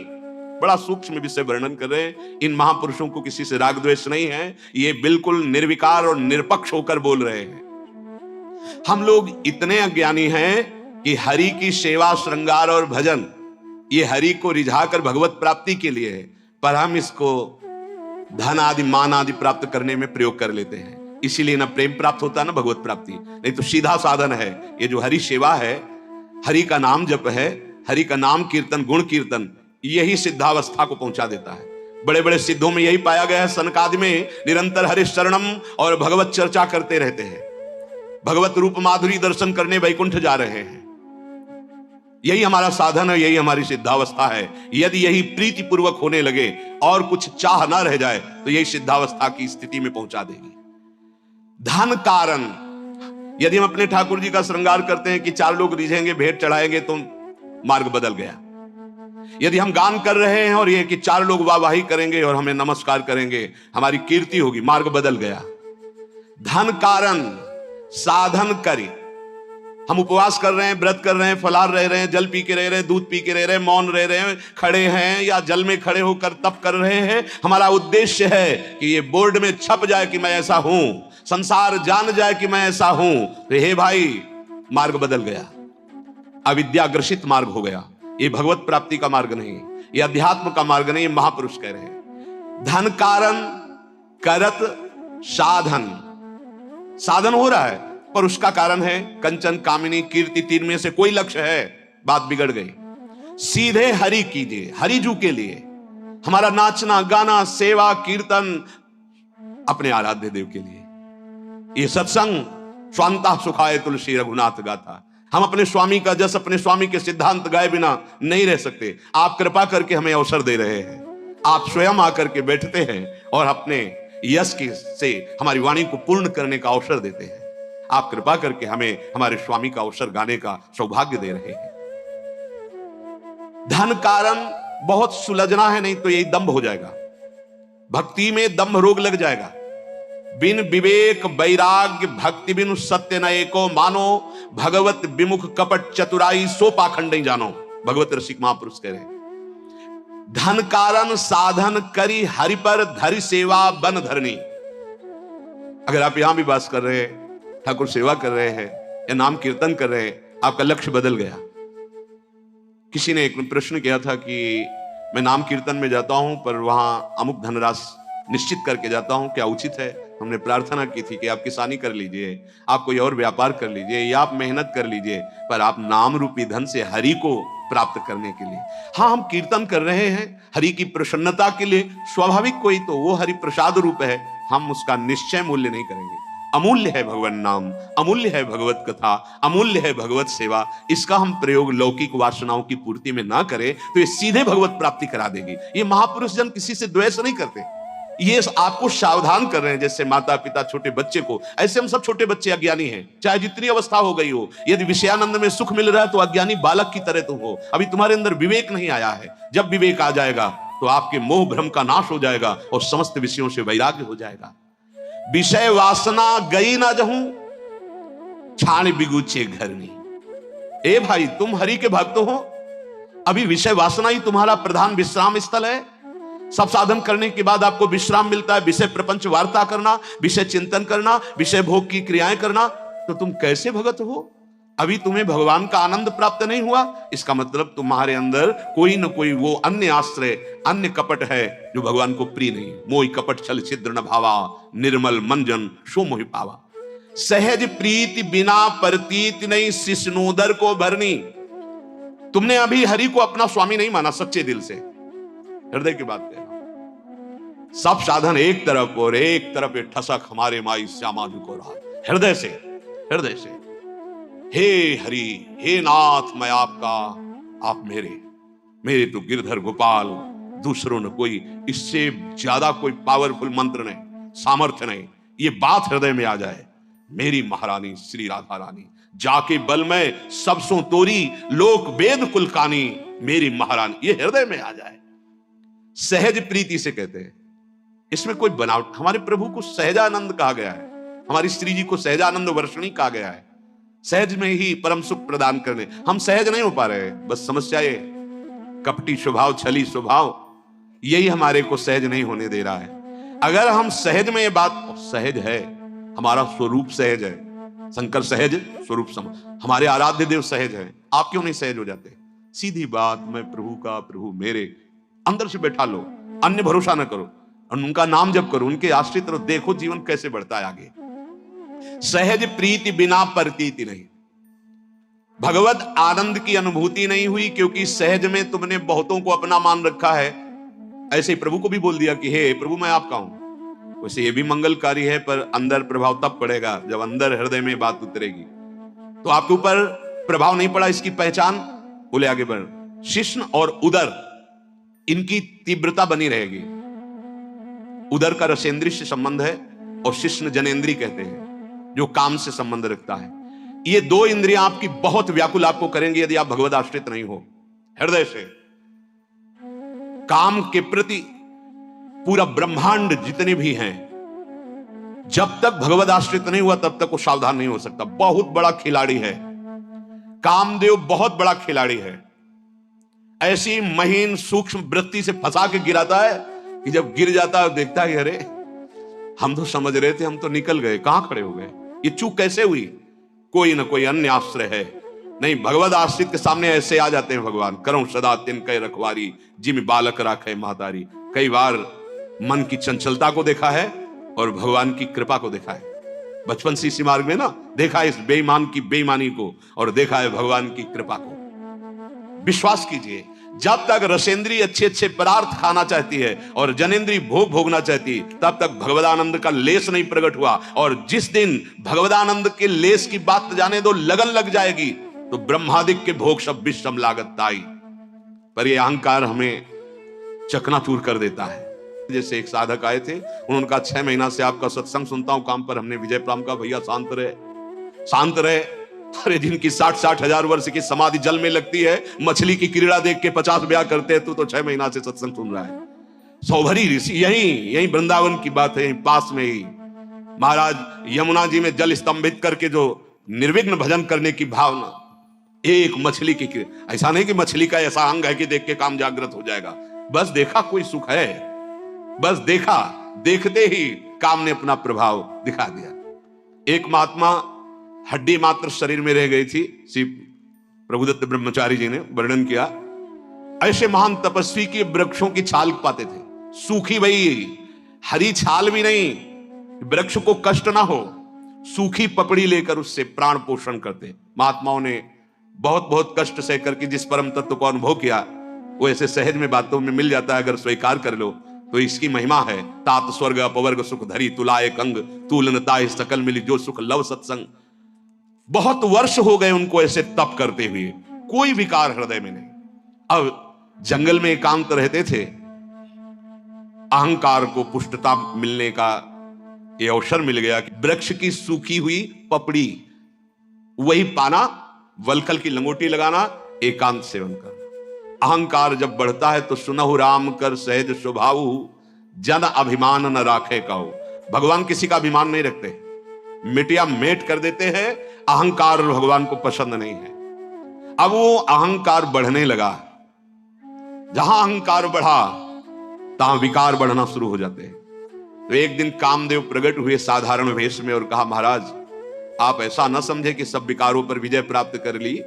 बड़ा सूक्ष्म विषय वर्णन कर रहे हैं। इन महापुरुषों को किसी से राग द्वेष नहीं है, ये बिल्कुल निर्विकार और निरपक्ष होकर बोल रहे हैं। हम लोग इतने अज्ञानी हैं कि हरि की सेवा श्रृंगार और भजन ये हरि को रिझाकर भगवत प्राप्ति के लिए है, पर हम इसको धन आदि मान आदि प्राप्त करने में प्रयोग कर लेते हैं। इसीलिए ना प्रेम प्राप्त होता ना भगवत प्राप्ति, नहीं तो सीधा साधन है ये जो हरि सेवा है, हरि का नाम जप है, हरि का नाम कीर्तन गुण कीर्तन, यही सिद्धावस्था को पहुंचा देता है। बड़े बड़े सिद्धों में यही पाया गया है। सनकादि में निरंतर हरि शरणम और भगवत चर्चा करते रहते हैं, भगवत रूप माधुरी दर्शन करने वैकुंठ जा रहे हैं। यही हमारा साधन है, यही हमारी सिद्धावस्था है। यदि यही प्रीति पूर्वक होने लगे और कुछ चाह ना रह जाए तो यही सिद्धावस्था की स्थिति में पहुंचा देगी। धन कारण, यदि हम अपने ठाकुर जी का श्रृंगार करते हैं कि 4 लोग रिझेंगे, भेंट चढ़ाएंगे, तो मार्ग बदल गया। यदि हम गान कर रहे हैं और ये कि 4 लोग वाहवाही करेंगे और हमें नमस्कार करेंगे, हमारी कीर्ति होगी, मार्ग बदल गया। धन कारण साधन करी, हम उपवास कर रहे हैं, व्रत कर रहे हैं, फलाहार रह रहे हैं, जल पी के रह रहे हैं, दूध पी के रह रहे हैं, मौन रह रहे हैं, खड़े हैं या जल में खड़े होकर तप कर रहे हैं, हमारा उद्देश्य है कि ये बोर्ड में छप जाए कि मैं ऐसा हूं, संसार जान जाए कि मैं ऐसा हूं। तो हे भाई, मार्ग बदल गया, अविद्याग्रसित मार्ग हो गया। ये भगवत प्राप्ति का मार्ग नहीं, ये अध्यात्म का मार्ग नहीं। महापुरुष कह रहे हैं धन कारण करत साधन, साधन हो रहा है पर उसका कारण है कंचन कामिनी कीर्ति, 3 में से कोई लक्ष्य है, बात बिगड़ गई। सीधे हरि कीजिए, हरिजू के लिए हमारा नाचना गाना सेवा कीर्तन अपने आराध्य देव के लिए। ये सत्संग स्वांता सुखाए तुलसी रघुनाथ गाथा, हम अपने स्वामी का जस, अपने स्वामी के सिद्धांत गाए बिना नहीं रह सकते। आप कृपा करके हमें अवसर दे रहे हैं, आप स्वयं आकर के बैठते हैं और अपने यश के से हमारी वाणी को पूर्ण करने का अवसर देते हैं। आप कृपा करके हमें हमारे स्वामी का अवसर गाने का सौभाग्य दे रहे हैं। धन कारण बहुत सुलझना है, नहीं तो यही दंभ हो जाएगा, भक्ति में दंभ रोग लग जाएगा। बिन विवेक वैराग्य भक्ति बिनु सत्य न एको मानो, भगवत विमुख कपट चतुराई सो पाखंड नहीं जानो। भगवत रसिक महापुरुष कह रहे हैं धन कारण साधन करी हरि पर धरि सेवा बन धरनी। अगर आप यहां भी वास कर रहे हैं, ठाकुर सेवा कर रहे हैं या नाम कीर्तन कर रहे हैं, आपका लक्ष्य बदल गया। किसी ने एक प्रश्न किया था कि मैं नाम कीर्तन में जाता हूं पर वहां अमुक धनराशि निश्चित करके जाता हूं, क्या उचित है? हमने प्रार्थना की थी कि आप किसानी कर लीजिए, आप कोई और व्यापार कर लीजिए या आप मेहनत कर लीजिए, पर आप नाम रूपी धन से हरि को प्राप्त करने के लिए। हाँ, हम कीर्तन कर रहे हैं हरि की प्रसन्नता के लिए, स्वाभाविक कोई तो वो हरि प्रसाद रूप है, हम उसका निश्चय मूल्य नहीं करेंगे। अमूल्य है भगवान नाम, अमूल्य है भगवत कथा, अमूल्य है भगवत सेवा। इसका हम प्रयोग लौकिक वासनाओं की पूर्ति में ना करें तो ये सीधे भगवत प्राप्ति करा देगी। ये महापुरुष जन किसी से द्वेष नहीं करते, ये आपको सावधान कर रहे हैं। जैसे माता पिता छोटे बच्चे को, ऐसे हम सब छोटे बच्चे अज्ञानी हैं, चाहे जितनी अवस्था हो गई हो। यदि विषयानंद में सुख मिल रहा है तो अज्ञानी बालक की तरह तुम हो, अभी तुम्हारे अंदर विवेक नहीं आया है। जब विवेक आ जाएगा तो आपके मोह भ्रम का नाश हो जाएगा और समस्त विषयों से वैराग्य हो जाएगा। विषय वासना गई ना जहूं छाण बिगुचे घर नहीं। ए भाई, तुम हरि के भक्त हो, अभी विषय वासना ही तुम्हारा प्रधान विश्राम स्थल है। सब साधन करने के बाद आपको विश्राम मिलता है विषय प्रपंच वार्ता करना, विषय चिंतन करना, विषय भोग की क्रियाएं करना, तो तुम कैसे भगत हो? अभी तुम्हें भगवान का आनंद प्राप्त नहीं हुआ, इसका मतलब तुम्हारे अंदर कोई न कोई वो अन्य आश्रय, अन्य कपट है जो भगवान को प्रिय नहीं। मोहि कपट छल छिद्र न भावा, निर्मल मंजन सो मोहि पावा। सहज प्रीति बिना प्रतीत नहीं, शिष्णोदर को भरनी। तुमने अभी हरि को अपना स्वामी नहीं माना सच्चे दिल से, हृदय की बात कह रहा। सब साधन एक तरफ और एक तरफ ये ठसक हमारे माई श्यामा जी को रहा, हृदय से, हृदय से। हे हरि, हे नाथ, मैं आपका, आप मेरे, मेरे तो गिरधर गोपाल, दूसरों ने कोई इससे ज्यादा कोई पावरफुल मंत्र नहीं, सामर्थ्य नहीं। ये बात हृदय में आ जाए, मेरी महारानी श्री राधा रानी, जाके बल में सब सो तोरी, लोक वेद कुलकानी, मेरी महारानी, ये हृदय में आ जाए। सहज प्रीति से कहते हैं, इसमें कोई बनावट। हमारे प्रभु को सहजानंद कहा गया है, हमारी श्री जी को सहजानंद वर्षणी कहा गया है, सहज में ही परम सुख प्रदान करने। हम सहज नहीं हो पा रहे, बस समस्या ये कपटी स्वभाव, छली स्वभाव, यही हमारे को सहज नहीं होने दे रहा है। अगर हम सहज में, ये बात सहज है, हमारा स्वरूप सहज है, शंकर सहज स्वरूप हमारे आराध्य देव सहज है, आप क्यों नहीं सहज हो जाते? सीधी बात, मैं प्रभु का, प्रभु मेरे, अंदर से बैठा लो, अन्य भरोसा न करो, उनका नाम जप करो, उनके आश्रित रहो, देखो जीवन कैसे बढ़ता है आगे। सहज प्रीति बिना प्रतीति नहीं, भगवत आनंद की अनुभूति नहीं हुई, क्योंकि सहज में तुमने बहुतों को अपना मान रखा है। ऐसे ही प्रभु को भी बोल दिया कि हे प्रभु, मैं आपका हूं। वैसे ये भी मंगलकारी है, पर अंदर प्रभाव तब पड़ेगा जब अंदर हृदय में बात उतरेगी। तो आपके ऊपर प्रभाव नहीं पड़ा, इसकी पहचान, बोले आगे बढ़, शिश्न और उदर, इनकी तीव्रता बनी रहेगी। उदर का रसेंद्रिय से संबंध है और शिश्न जनेंद्री कहते हैं। जो काम से संबंध रखता है। ये दो इंद्रियां आपकी बहुत व्याकुल आपको करेंगी यदि आप भगवद आश्रित नहीं हो। हृदय से काम के प्रति पूरा ब्रह्मांड जितने भी हैं, जब तक भगवद आश्रित नहीं हुआ तब तक वो सावधान नहीं हो सकता। बहुत बड़ा खिलाड़ी है कामदेव, बहुत बड़ा खिलाड़ी है। ऐसी महीन सूक्ष्म वृत्ति से फंसा के गिराता है कि जब गिर जाता है देखता है अरे हम तो समझ रहे थे, हम तो निकल गए, कहां खड़े हो गए, ये चूक कैसे हुई। कोई ना कोई अन्य आश्रय है। नहीं, भगवद आश्रित के सामने ऐसे आ जाते हैं भगवान। करो सदा तिन कई रखवारी, जिम बालक राखे महतारी। कई बार मन की चंचलता को देखा है और भगवान की कृपा को देखा है। बचपन से इसी मार्ग में ना देखा है इस बेईमान की बेईमानी को और देखा है भगवान की कृपा को। विश्वास कीजिए, जब तक रसेंद्री अच्छे अच्छे पदार्थ खाना चाहती है और जनेंद्री भोग भोगना चाहती है, तब तक भगवदानंद का लेस नहीं प्रकट हुआ। और जिस दिन भगवदानंद के लेस की बात जाने दो लगन लग जाएगी तो ब्रह्मादिक के भोग सब विषम लागत ताई। पर यह अहंकार हमें चकनाचूर कर देता है। जैसे एक साधक आए थे, उन्होंने कहा 6 महीना से आपका सत्संग सुनता हूं काम पर। हमने विजय प्राम का भैया शांत रहे, शांत रहे। अरे जिनकी 60-60 हजार वर्ष की समाधि जल में लगती है, मछली की क्रीड़ा देख के 50 ब्याह करते हैं, तू तो 6 महीना से सत्संग सुन रहा है। सौभरी ऋषि यही वृंदावन की बात है, पास में ही महाराज यमुना जी में जल स्तंभित करके जो निर्विघ्न भजन करने की भावना, एक मछली की ऐसा नहीं कि मछली का ऐसा अंग है कि देख के काम जागृत हो जाएगा। बस देखा कोई सुख है, बस देखा, देखते ही काम ने अपना प्रभाव दिखा दिया। एक महात्मा हड्डी मात्र शरीर में रह गई थी, श्री प्रभुदत्त ब्रह्मचारी जी ने वर्णन किया। ऐसे महान तपस्वी के वृक्षों की छाल पाते थे, सूखी भई, हरी छाल भी नहीं, वृक्ष को कष्ट ना हो, सूखी पपड़ी लेकर उससे प्राण पोषण करते। महात्माओं ने बहुत बहुत कष्ट सहकर के जिस परम तत्व को अनुभव किया, वो ऐसे सहज में बातों में मिल जाता है। अगर स्वीकार कर लो तो इसकी महिमा है। तात स्वर्ग अपवर्ग सुख धरी, तुलाए कंग तूलनताए सकल मिली, जो सुख लव सत्संग। बहुत वर्ष हो गए उनको ऐसे तप करते हुए, कोई विकार हृदय में नहीं। अब जंगल में एकांत रहते थे, अहंकार को पुष्टता मिलने का ये अवसर मिल गया कि वृक्ष की सूखी हुई पपड़ी वही पाना, वलकल की लंगोटी लगाना, एकांत सेवन करना। अहंकार जब बढ़ता है तो सुनहु राम कर सहज स्वभाव, जन अभिमान न राखे कहो। भगवान किसी का अभिमान नहीं रखते, मिटिया मेट कर देते हैं। अहंकार भगवान को पसंद नहीं है। अब वो अहंकार बढ़ने लगा, जहां अहंकार बढ़ा तहां विकार बढ़ना शुरू हो जाते हैं। तो एक दिन कामदेव प्रकट हुए साधारण वेश में और कहा, महाराज आप ऐसा न समझे कि सब विकारों पर विजय प्राप्त कर ली।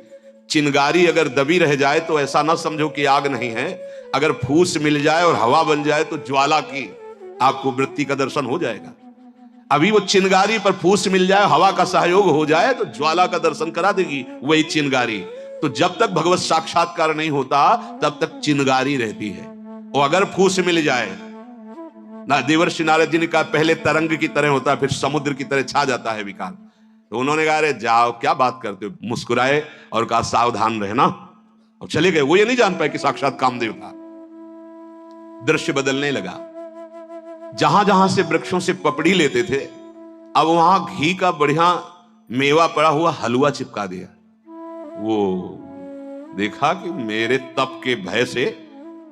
चिंगारी अगर दबी रह जाए तो ऐसा न समझो कि आग नहीं है। अगर फूस मिल जाए और हवा बन जाए तो ज्वाला की आपको वृत्ति का दर्शन हो जाएगा। अभी वो चिंगारी पर फूस मिल जाए, हवा का सहयोग हो जाए तो ज्वाला का दर्शन करा देगी वही चिंगारी। तो जब तक भगवत साक्षात्कार नहीं होता तब तक चिंगारी रहती है। और अगर फूस मिल जाए ना, देवर्षि नारद जी ने कहा पहले तरंग की तरह होता है, फिर समुद्र की तरह छा जाता है विकार। तो उन्होंने कहा अरे जाओ, क्या बात करते हो, मुस्कुराए और कहा सावधान रहना, और चले गए। वो ये नहीं जान पाए कि साक्षात कामदेव था। दृश्य बदलने लगा, जहां जहां से वृक्षों से पपड़ी लेते थे, अब वहां घी का बढ़िया मेवा पड़ा हुआ हलवा चिपका दिया। वो देखा कि मेरे तप के भय से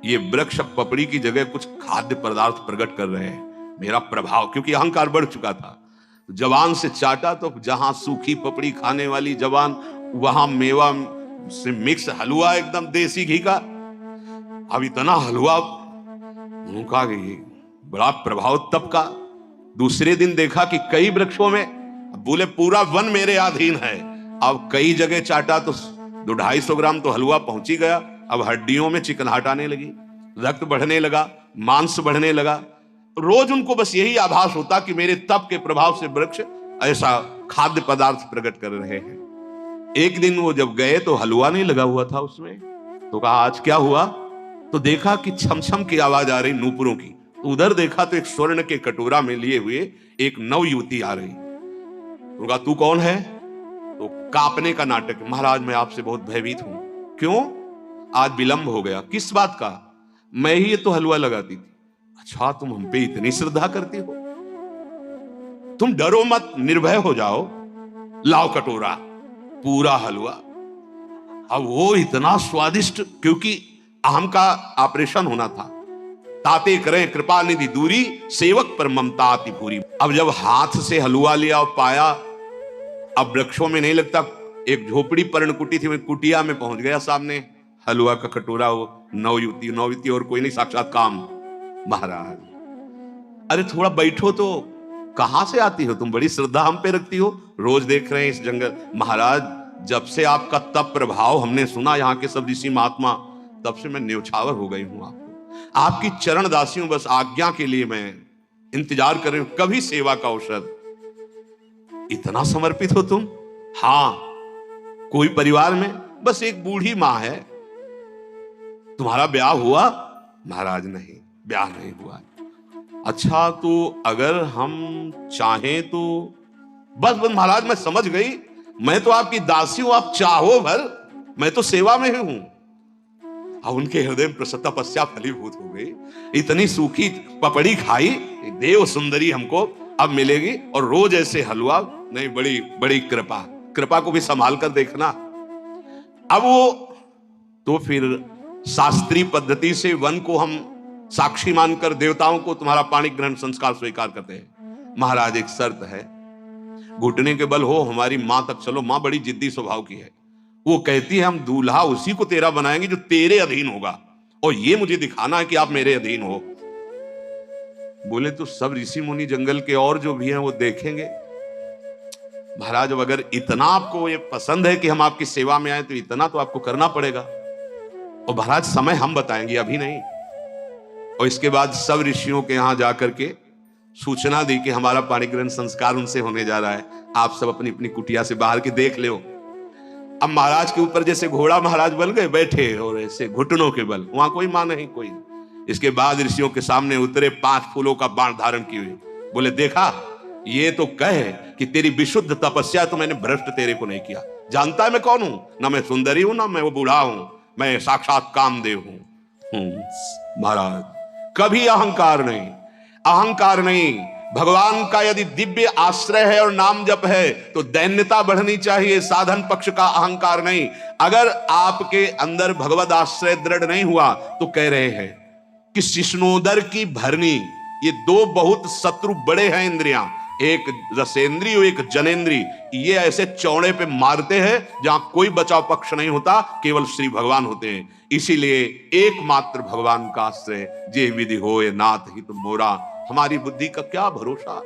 ये वृक्ष पपड़ी की जगह कुछ खाद्य पदार्थ प्रकट कर रहे हैं। मेरा प्रभाव, क्योंकि अहंकार बढ़ चुका था, जवान से चाटा तो जहां सूखी पपड़ी खाने वाली जवान, वहां मेवा से मिक्स हलवा एकदम देसी घी का। अब इतना हलवा, उनका बड़ा प्रभाव तप का। दूसरे दिन देखा कि कई वृक्षों में, बोले पूरा वन मेरे अधीन है। अब कई जगह चाटा तो 200-250 ग्राम तो हलवा पहुंची गया। अब हड्डियों में चिकनाहट आने लगी, रक्त बढ़ने लगा, मांस बढ़ने लगा। रोज उनको बस यही आभास होता कि मेरे तप के प्रभाव से वृक्ष ऐसा खाद्य पदार्थ प्रकट कर रहे हैं। एक दिन वो जब गए तो हलवा नहीं लगा हुआ था उसमें। तो कहा आज क्या हुआ? तो देखा कि छमछम की आवाज आ रही नूपुरों की। तो उधर देखा तो एक स्वर्ण के कटोरा में लिए हुए एक नव युवती आ रही। तो कहा तू कौन है? तो कांपने का नाटक, महाराज मैं आपसे बहुत भयभीत हूं। क्यों? आज विलंब हो गया। किस बात का? मैं ही ये तो हलवा लगाती थी। अच्छा तुम हम पे इतनी श्रद्धा करती हो? तुम डरो मत, निर्भय हो जाओ, लाओ कटोरा, पूरा हलवा। अब वो इतना स्वादिष्ट, क्योंकि आम का ऑपरेशन होना था। ताते करें कृपा निधि दूरी, सेवक पर ममता अति भूरी। अब जब हाथ से हलवा लिया और पाया, अब वृक्षों में नहीं लगता, एक झोपड़ी पर्णकुटी थी, मैं कुटिया में पहुंच गया, सामने हलवा का कटोरा, वो नौयुवती और कोई नहीं, साक्षात काम। महाराज, अरे थोड़ा बैठो तो, कहां से आती हो तुम, बड़ी श्रद्धा हम पे रखती हो, रोज देख रहे हैं इस जंगल। महाराज, जब से आपका तप प्रभाव हमने सुना यहाँ के सब ऋषि महात्मा, तब से मैं न्योछावर हो गई हूं आपको। आपकी चरण दासी हूं, बस आज्ञा के लिए मैं इंतजार कर रही हूं, कभी सेवा का अवसर। इतना समर्पित हो तुम? हां, कोई परिवार में बस एक बूढ़ी मां है। तुम्हारा ब्याह हुआ? महाराज नहीं, ब्याह नहीं हुआ। अच्छा, तो अगर हम चाहें तो? बस बस महाराज, मैं समझ गई, मैं तो आपकी दासी हूं, आप चाहो भर, मैं तो सेवा में ही हूं। अब उनके हृदय में तपस्या फलीभूत हो गई। इतनी सूखी पपड़ी खाई, देव सुंदरी हमको अब मिलेगी, और रोज ऐसे हलवा नहीं, बड़ी बड़ी कृपा को भी संभाल कर देखना। अब वो तो फिर शास्त्रीय पद्धति से वन को हम साक्षी मानकर देवताओं को तुम्हारा पाणी ग्रहण संस्कार स्वीकार करते हैं। महाराज, एक शर्त है, घुटने के बल हो, हमारी मां तक चलो। मां बड़ी जिद्दी स्वभाव की है, वो कहती है हम दूल्हा उसी को तेरा बनाएंगे जो तेरे अधीन होगा, और ये मुझे दिखाना है कि आप मेरे अधीन हो। बोले तो सब ऋषि मुनि जंगल के और जो भी हैं वो देखेंगे। महाराज, अब अगर इतना आपको ये पसंद है कि हम आपकी सेवा में आए, तो इतना तो आपको करना पड़ेगा। और महाराज, समय हम बताएंगे, अभी नहीं। और इसके बाद सब ऋषियों के यहां जाकर के सूचना दी कि हमारा पाणिग्रहण संस्कार उनसे होने जा रहा है, आप सब अपनी अपनी कुटिया से बाहर के देख लो। अब महाराज के ऊपर जैसे घोड़ा महाराज बन गए बैठे, और ऐसे घुटनों के बल, वहां कोई मां नहीं, कोई। इसके बाद ऋषियों के सामने उतरे, 5 फूलों का बाण धारण किए हुए, बोले देखा, ये तो कहे कि तेरी विशुद्ध तपस्या तो मैंने भ्रष्ट तेरे को नहीं किया। जानता है मैं कौन हूं? ना मैं सुंदरी हूं, ना मैं वो बूढ़ा हूं, मैं साक्षात कामदेव हूं। महाराज, कभी अहंकार नहीं, अहंकार नहीं। भगवान का यदि दिव्य आश्रय है और नाम जप है, तो दैन्यता बढ़नी चाहिए, साधन पक्ष का अहंकार नहीं। अगर आपके अंदर भगवद आश्रय दृढ़ नहीं हुआ, तो कह रहे हैं कि शिष्णोदर की भरनी, ये 2 बहुत शत्रु बड़े हैं इंद्रियां, एक रसेंद्री और एक जनेंद्री। ये ऐसे चौड़े पे मारते हैं जहां कोई बचाव पक्ष नहीं होता, केवल श्री भगवान होते हैं। इसीलिए एकमात्र भगवान का आश्रय, जे विधि होए नाथ हित मोरा। हमारी बुद्धि का क्या भरोसा,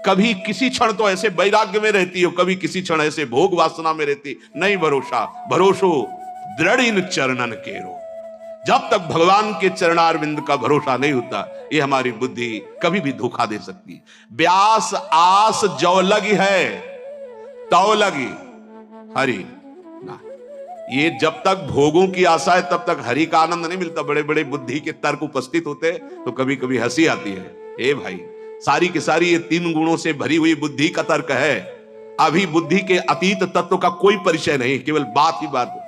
कभी किसी क्षण तो ऐसे वैराग्य में रहती हो, कभी किसी क्षण ऐसे भोग वासना में रहती, नहीं भरोसा। भरोसो दृढ़ इन चरणन केरो। जब तक भगवान के चरणारविंद का भरोसा नहीं होता, ये हमारी बुद्धि कभी भी धोखा दे सकती है। व्यास आस जो लगी है, तौ लगी हरि ना। ये जब तक भोगों की आशा है, तब तक हरि का आनंद नहीं मिलता। बड़े बड़े बुद्धि के तर्क उपस्थित होते तो कभी कभी हंसी आती है। ए भाई, सारी की सारी ये 3 गुणों से भरी हुई बुद्धि का तर्क है। अभी बुद्धि के अतीत तत्व का कोई परिचय नहीं, केवल बात ही बात,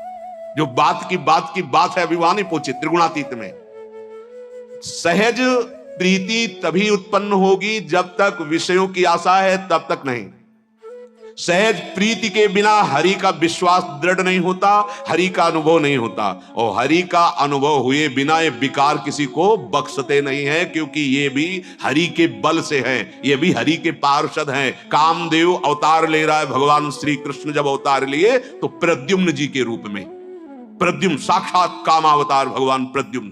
जो बात की बात है, अभी वहां नहीं पहुंचे त्रिगुणातीत में। सहज प्रीति तभी उत्पन्न होगी जब तक विषयों की आशा है, तब तक नहीं। सहज प्रीति के बिना हरि का विश्वास दृढ़ नहीं होता, हरि का अनुभव नहीं होता, और हरि का अनुभव हुए बिना ये विकार किसी को बख्शते नहीं है, क्योंकि ये भी हरि के बल से है, ये भी हरि के पार्षद हैं। कामदेव अवतार ले रहा है, भगवान श्री कृष्ण जब अवतार लिए तो प्रद्युम्न जी के रूप में। प्रद्युम्न साक्षात कामावतार भगवान प्रद्युम्न,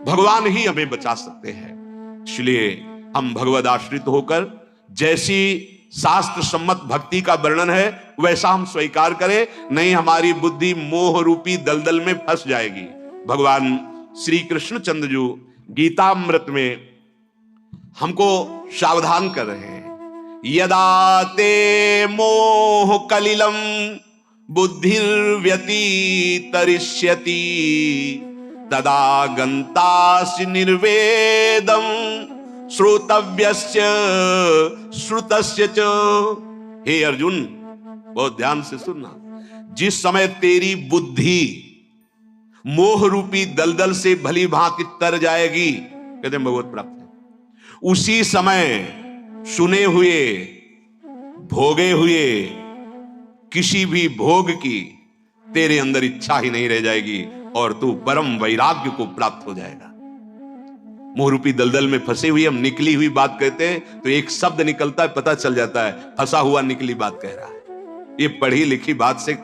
भगवान ही हमें बचा सकते हैं। इसलिए हम भगवद आश्रित होकर जैसी शास्त्र सम्मत भक्ति का वर्णन है वैसा हम स्वीकार करें, नहीं हमारी बुद्धि मोह रूपी दलदल में फंस जाएगी। भगवान श्री कृष्ण चंद्र जी गीतामृत में हमको सावधान कर रहे हैं। यदा ते मोह कलिलम बुद्धिर्व्यतितरिष्यति तदा गंतासि निर्वेदम श्रोतव्यस्य श्रुतस्य च। हे अर्जुन, बहुत ध्यान से सुनना, जिस समय तेरी बुद्धि मोह रूपी दलदल से भली भांति तर जाएगी, कहते हैं भगवत प्राप्त है, उसी समय सुने हुए भोगे हुए किसी भी भोग की तेरे अंदर इच्छा ही नहीं रह जाएगी और तू परम वैराग्य को प्राप्त हो जाएगा। मोहरूपी दलदल में फंसे हुए हम निकली हुई बात कहते हैं तो एक शब्द निकलता है, पता चल जाता है फंसा हुआ निकली बात कह रहा है। ये पढ़ी लिखी बात से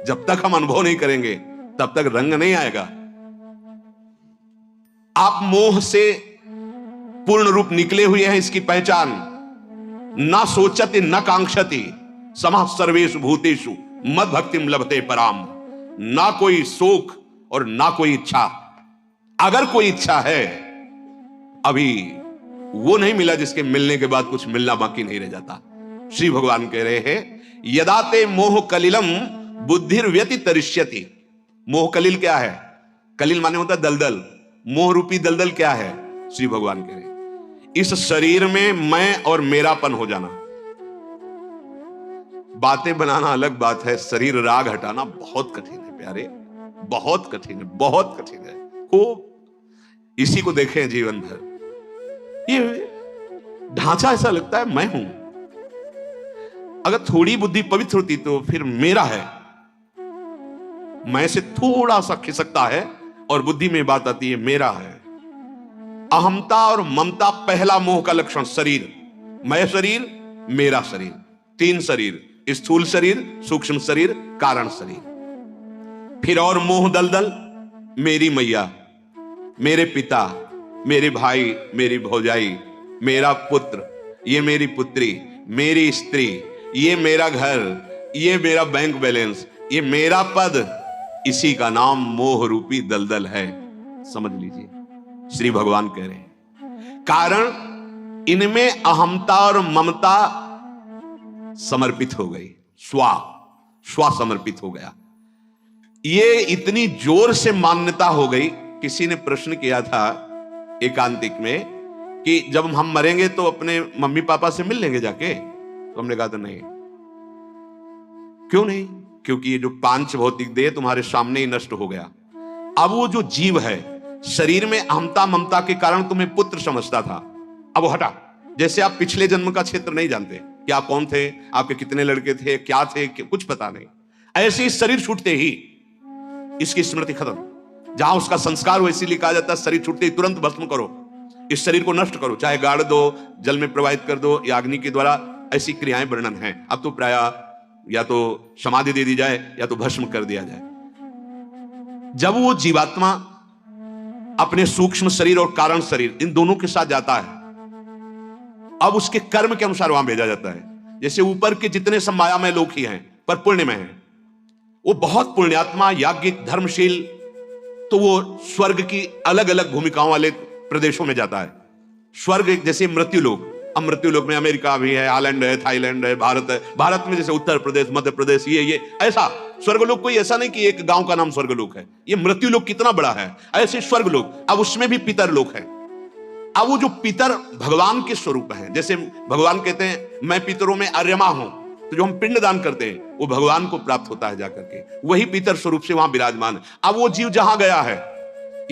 जब तक हम अनुभव नहीं करेंगे तब तक रंग नहीं आएगा। आप मोह से पूर्ण रूप निकले हुए हैं, इसकी पहचान ना सोचति न कांक्षति समः सर्वेषु भूतेषु मद भक्तिम लभते पराम। ना कोई शोक और ना कोई इच्छा। अगर कोई इच्छा है अभी वो नहीं मिला जिसके मिलने के बाद कुछ मिलना बाकी नहीं रह जाता। श्री भगवान कह रहे हैं यदा ते मोह कलिलम बुद्धिर व्यतितरिष्यति। मोह कलिल क्या है? कलिल माने होता है दलदल। मोह रूपी दलदल क्या है? श्री भगवान कह रहे हैं इस शरीर में मैं और मेरापन हो जाना। बातें बनाना अलग बात है, शरीर राग हटाना बहुत कठिन है प्यारे, बहुत कठिन है, बहुत कठिन है। खूब इसी को देखें जीवन भर। ये ढांचा ऐसा लगता है मैं हूं। अगर थोड़ी बुद्धि पवित्र होती तो फिर मेरा है, मैं से थोड़ा सा खिसकता है और बुद्धि में बात आती है मेरा है। अहमता और ममता पहला मोह का लक्षण। शरीर, मैं शरीर, मेरा शरीर, तीन शरीर, स्थूल शरीर, सूक्ष्म शरीर, कारण शरीर। फिर और मोह दलदल, मेरी मैया, मेरे पिता, मेरे भाई, मेरी भौजाई, मेरा पुत्र, ये मेरी पुत्री, मेरी स्त्री, ये मेरा घर, ये मेरा बैंक बैलेंस, ये मेरा पद, इसी का नाम मोह रूपी दलदल है। समझ लीजिए श्री भगवान कह रहे हैं कारण इनमें अहमता और ममता समर्पित हो गई, स्वा समर्पित हो गया। ये इतनी जोर से मान्यता हो गई। किसी ने प्रश्न किया था एकांतिक में कि जब हम मरेंगे तो अपने मम्मी पापा से मिल लेंगे जाके, तो हमने कहा था नहीं। क्यों नहीं? क्योंकि ये जो पांच भौतिक देह तुम्हारे सामने ही नष्ट हो गया। अब वो जो जीव है शरीर में अहमता ममता के कारण तुम्हें पुत्र समझता था, अब वो हटा। जैसे आप पिछले जन्म का क्षेत्र नहीं जानते कि आप कौन थे, आपके कितने लड़के थे, क्या थे, कुछ पता नहीं, ऐसे ही शरीर छूटते ही इसकी स्मृति खत्म। जहां उसका संस्कार हो इसीलिए कहा जाता है शरीर छूटते ही तुरंत भस्म करो, इस शरीर को नष्ट करो, चाहे गाड़ दो, जल में प्रवाहित कर दो या अग्नि के द्वारा। ऐसी क्रियाएं वर्णन है। अब तो प्राय या तो समाधि दे दी जाए या तो भस्म कर दिया जाए। जब वो जीवात्मा अपने सूक्ष्म शरीर और कारण शरीर इन दोनों के साथ जाता है, अब उसके कर्म के अनुसार वहां भेजा जाता है। जैसे ऊपर के जितने सब मायामय लोग ही हैं पर पुण्य में हैं, वो बहुत पुण्यात्मा, याज्ञिक, धर्मशील, तो वो स्वर्ग की अलग अलग भूमिकाओं वाले प्रदेशों में जाता है। स्वर्ग जैसे मृत्यु लोक, अब मृत्यु लोक में अमेरिका भी है, हालैंड है, थाईलैंड है, भारत है। भारत में जैसे उत्तर प्रदेश, मध्य प्रदेश, ये ऐसा स्वर्गलोक कोई ऐसा नहीं कि एक गांव का नाम स्वर्गलोक है। ये मृत्यु लोक कितना बड़ा है, ऐसे स्वर्गलोक। अब उसमें भी पितर लोक है। अब वो जो पितर भगवान के स्वरूप है, जैसे भगवान कहते हैं मैं पितरों में आर्यमा हूं, तो जो हम पिंड दान करते हैं वो भगवान को प्राप्त होता है जाकर के, वही पितर स्वरूप से वहां विराजमान है। अब वो जीव जहां गया है,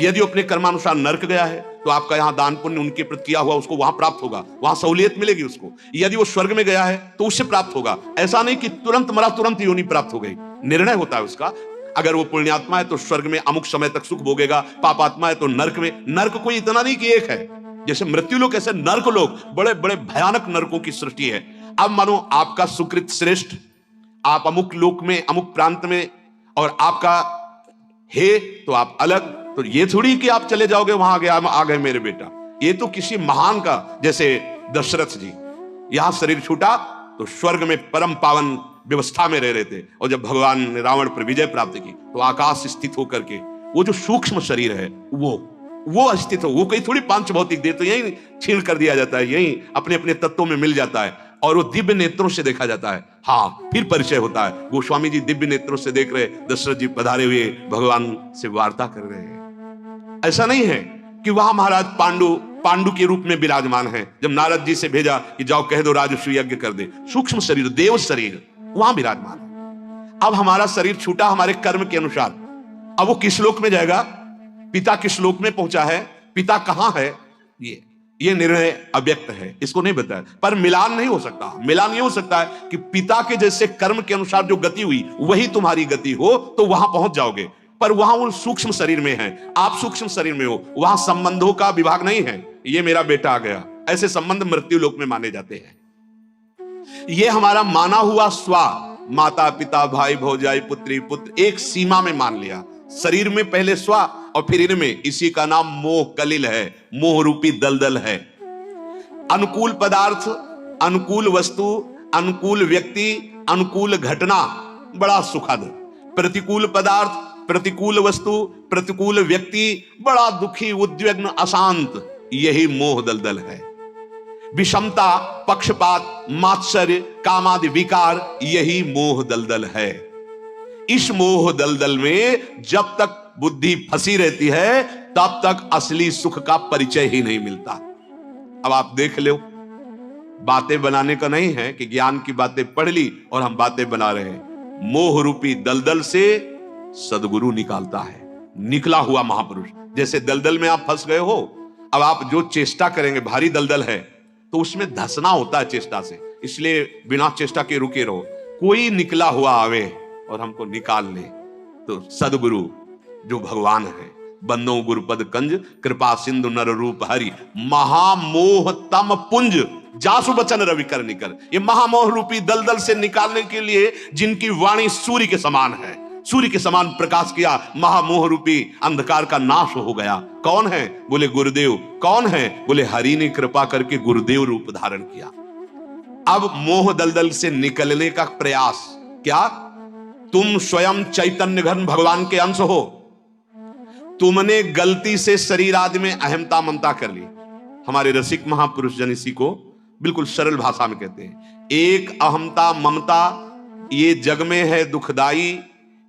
यदि अपने कर्मानुसार नरक गया है तो आपका यहां दान पुण्य उनके प्रति किया हुआ उसको वहां प्राप्त होगा, वहां सहूलियत मिलेगी उसको। यदि वो स्वर्ग में गया है तो उससे प्राप्त होगा। ऐसा नहीं कि तुरंत मरा तुरंत योनि प्राप्त हो गई, निर्णय होता है उसका। अगर वो पुण्यात्मा है तो स्वर्ग में अमुक समय तक सुख भोगेगा, पापात्मा है तो नरक में। नरक कोई इतना नहीं कि एक है, जैसे मृत्यु लोक ऐसे नरक लोक बड़े बड़े भयानक नरकों की सृष्टि है। अब मानो आपका सुकृत श्रेष्ठ, आप अमुक लोक में अमुक प्रांत में और आपका है तो आप अलग, तो ये थोड़ी कि आप चले जाओगे वहां आ गए मेरे बेटा। ये तो किसी महान का, जैसे दशरथ जी यहां शरीर छूटा तो स्वर्ग में परम पावन व्यवस्था में रह रहे थे, और जब भगवान ने रावण पर विजय प्राप्त की तो आकाश स्थित होकर के वो जो सूक्ष्म शरीर है वो अस्तित्व हो, वो कहीं थोड़ी पांच भौतिक देह तो यही छीन कर दिया जाता है, यही अपने अपने तत्वों में मिल जाता है और वो दिव्य नेत्रों से देखा जाता है। हाँ, फिर परिचय होता है। गोस्वामी जी दिव्य नेत्रों से देख रहे, दशरथ जी पधारे हुए भगवान से वार्ता कर रहे हैं। ऐसा नहीं है कि वहां महाराज पांडु के रूप में विराजमान है। जब नारद जी से भेजा कि जाओ कह दो राजस्व यज्ञ कर दे, सूक्ष्म शरीर, देव शरीर वहां विराजमान है। अब हमारा शरीर छूटा हमारे कर्म के अनुसार, अब वो किस लोक में जाएगा, पिता किस लोक में पहुंचा है, पिता कहां है, ये ये निर्णय अव्यक्त है, इसको नहीं बताया। पर मिलान नहीं हो सकता। मिलान ये हो सकता है कि पिता के जैसे कर्म के अनुसार जो गति हुई वही तुम्हारी गति हो, तो वहां पहुंच जाओगे। पर वहां वो सूक्ष्म शरीर में है, आप सूक्ष्म शरीर में हो, वहां संबंधों का विभाग नहीं है। ये मेरा बेटा आ गया, ऐसे संबंध मृत्यु लोक में माने जाते हैं। ये हमारा माना हुआ स्वा, माता पिता भाई भौजाई पुत्री पुत्र, एक सीमा में मान लिया। शरीर में पहले स्वा और फिर इनमें, इसी का नाम मोह कलिल है, मोह रूपी दलदल है। अनुकूल पदार्थ, अनुकूल वस्तु, अनुकूल व्यक्ति, अनुकूल घटना बड़ा सुखद, प्रतिकूल पदार्थ, प्रतिकूल वस्तु, प्रतिकूल व्यक्ति बड़ा दुखी, उद्विग्न, अशांत। यही मोह दलदल है। विषमता, पक्षपात, मात्सर्य, कामादि विकार, यही मोह दलदल है। इस मोह दलदल में जब तक बुद्धि फंसी रहती है तब तक असली सुख का परिचय ही नहीं मिलता। अब आप देख लो, बातें बनाने का नहीं है कि ज्ञान की बातें पढ़ ली और हम बातें बना रहे हैं। मोह रूपी दलदल से सदगुरु निकालता है, निकला हुआ महापुरुष। जैसे दलदल में आप फंस गए हो, अब आप जो चेष्टा करेंगे, भारी दलदल है तो उसमें धंसना होता है चेष्टा से, इसलिए बिना चेष्टा के रुके रहो। कोई निकला हुआ आवे और हमको निकाल ले, तो सदगुरु जो भगवान है, बंदो गुरुपद कंज, कृपा सिंधु नर रूप हरि, महामोह तम पुंज, जासु बचन रवि कर निकर। ये महामोह रूपी दलदल से निकालने के लिए जिनकी वाणी सूर्य के समान है, सूर्य के समान प्रकाश किया, महामोह रूपी अंधकार का नाश हो गया। कौन है? बोले गुरुदेव। कौन है? बोले हरि ने कृपा करके गुरुदेव रूप धारण किया। अब मोह दलदल से निकलने का प्रयास क्या? तुम स्वयं चैतन्य घन भगवान के अंश हो। तुमने गलती से शरीर आदि में अहमता ममता कर ली। हमारे रसिक महापुरुष जन इसी को बिल्कुल सरल भाषा में कहते हैं, एक अहमता ममता ये जग में है दुखदाई,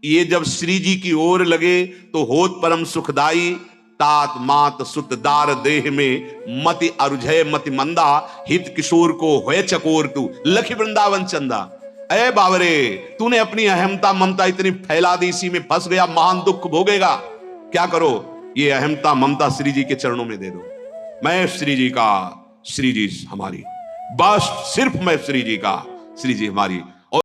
ये जब श्री जी की ओर लगे तो होत परम सुखदाई। तात मात सुत दार देह में मति अरुझय मति मंदा, हित किशोर को होए चकोर तू लखी वृंदावन चंदा। अरे बावरे, तूने अपनी अहमता ममता इतनी फैला दी, इसी में फंस गया, महान दुख भोगेगा। क्या करो? ये अहमता ममता श्री जी के चरणों में दे दो। मैं श्री जी का, श्री जी हमारी, बस सिर्फ मैं श्री जी का, श्री जी हमारी।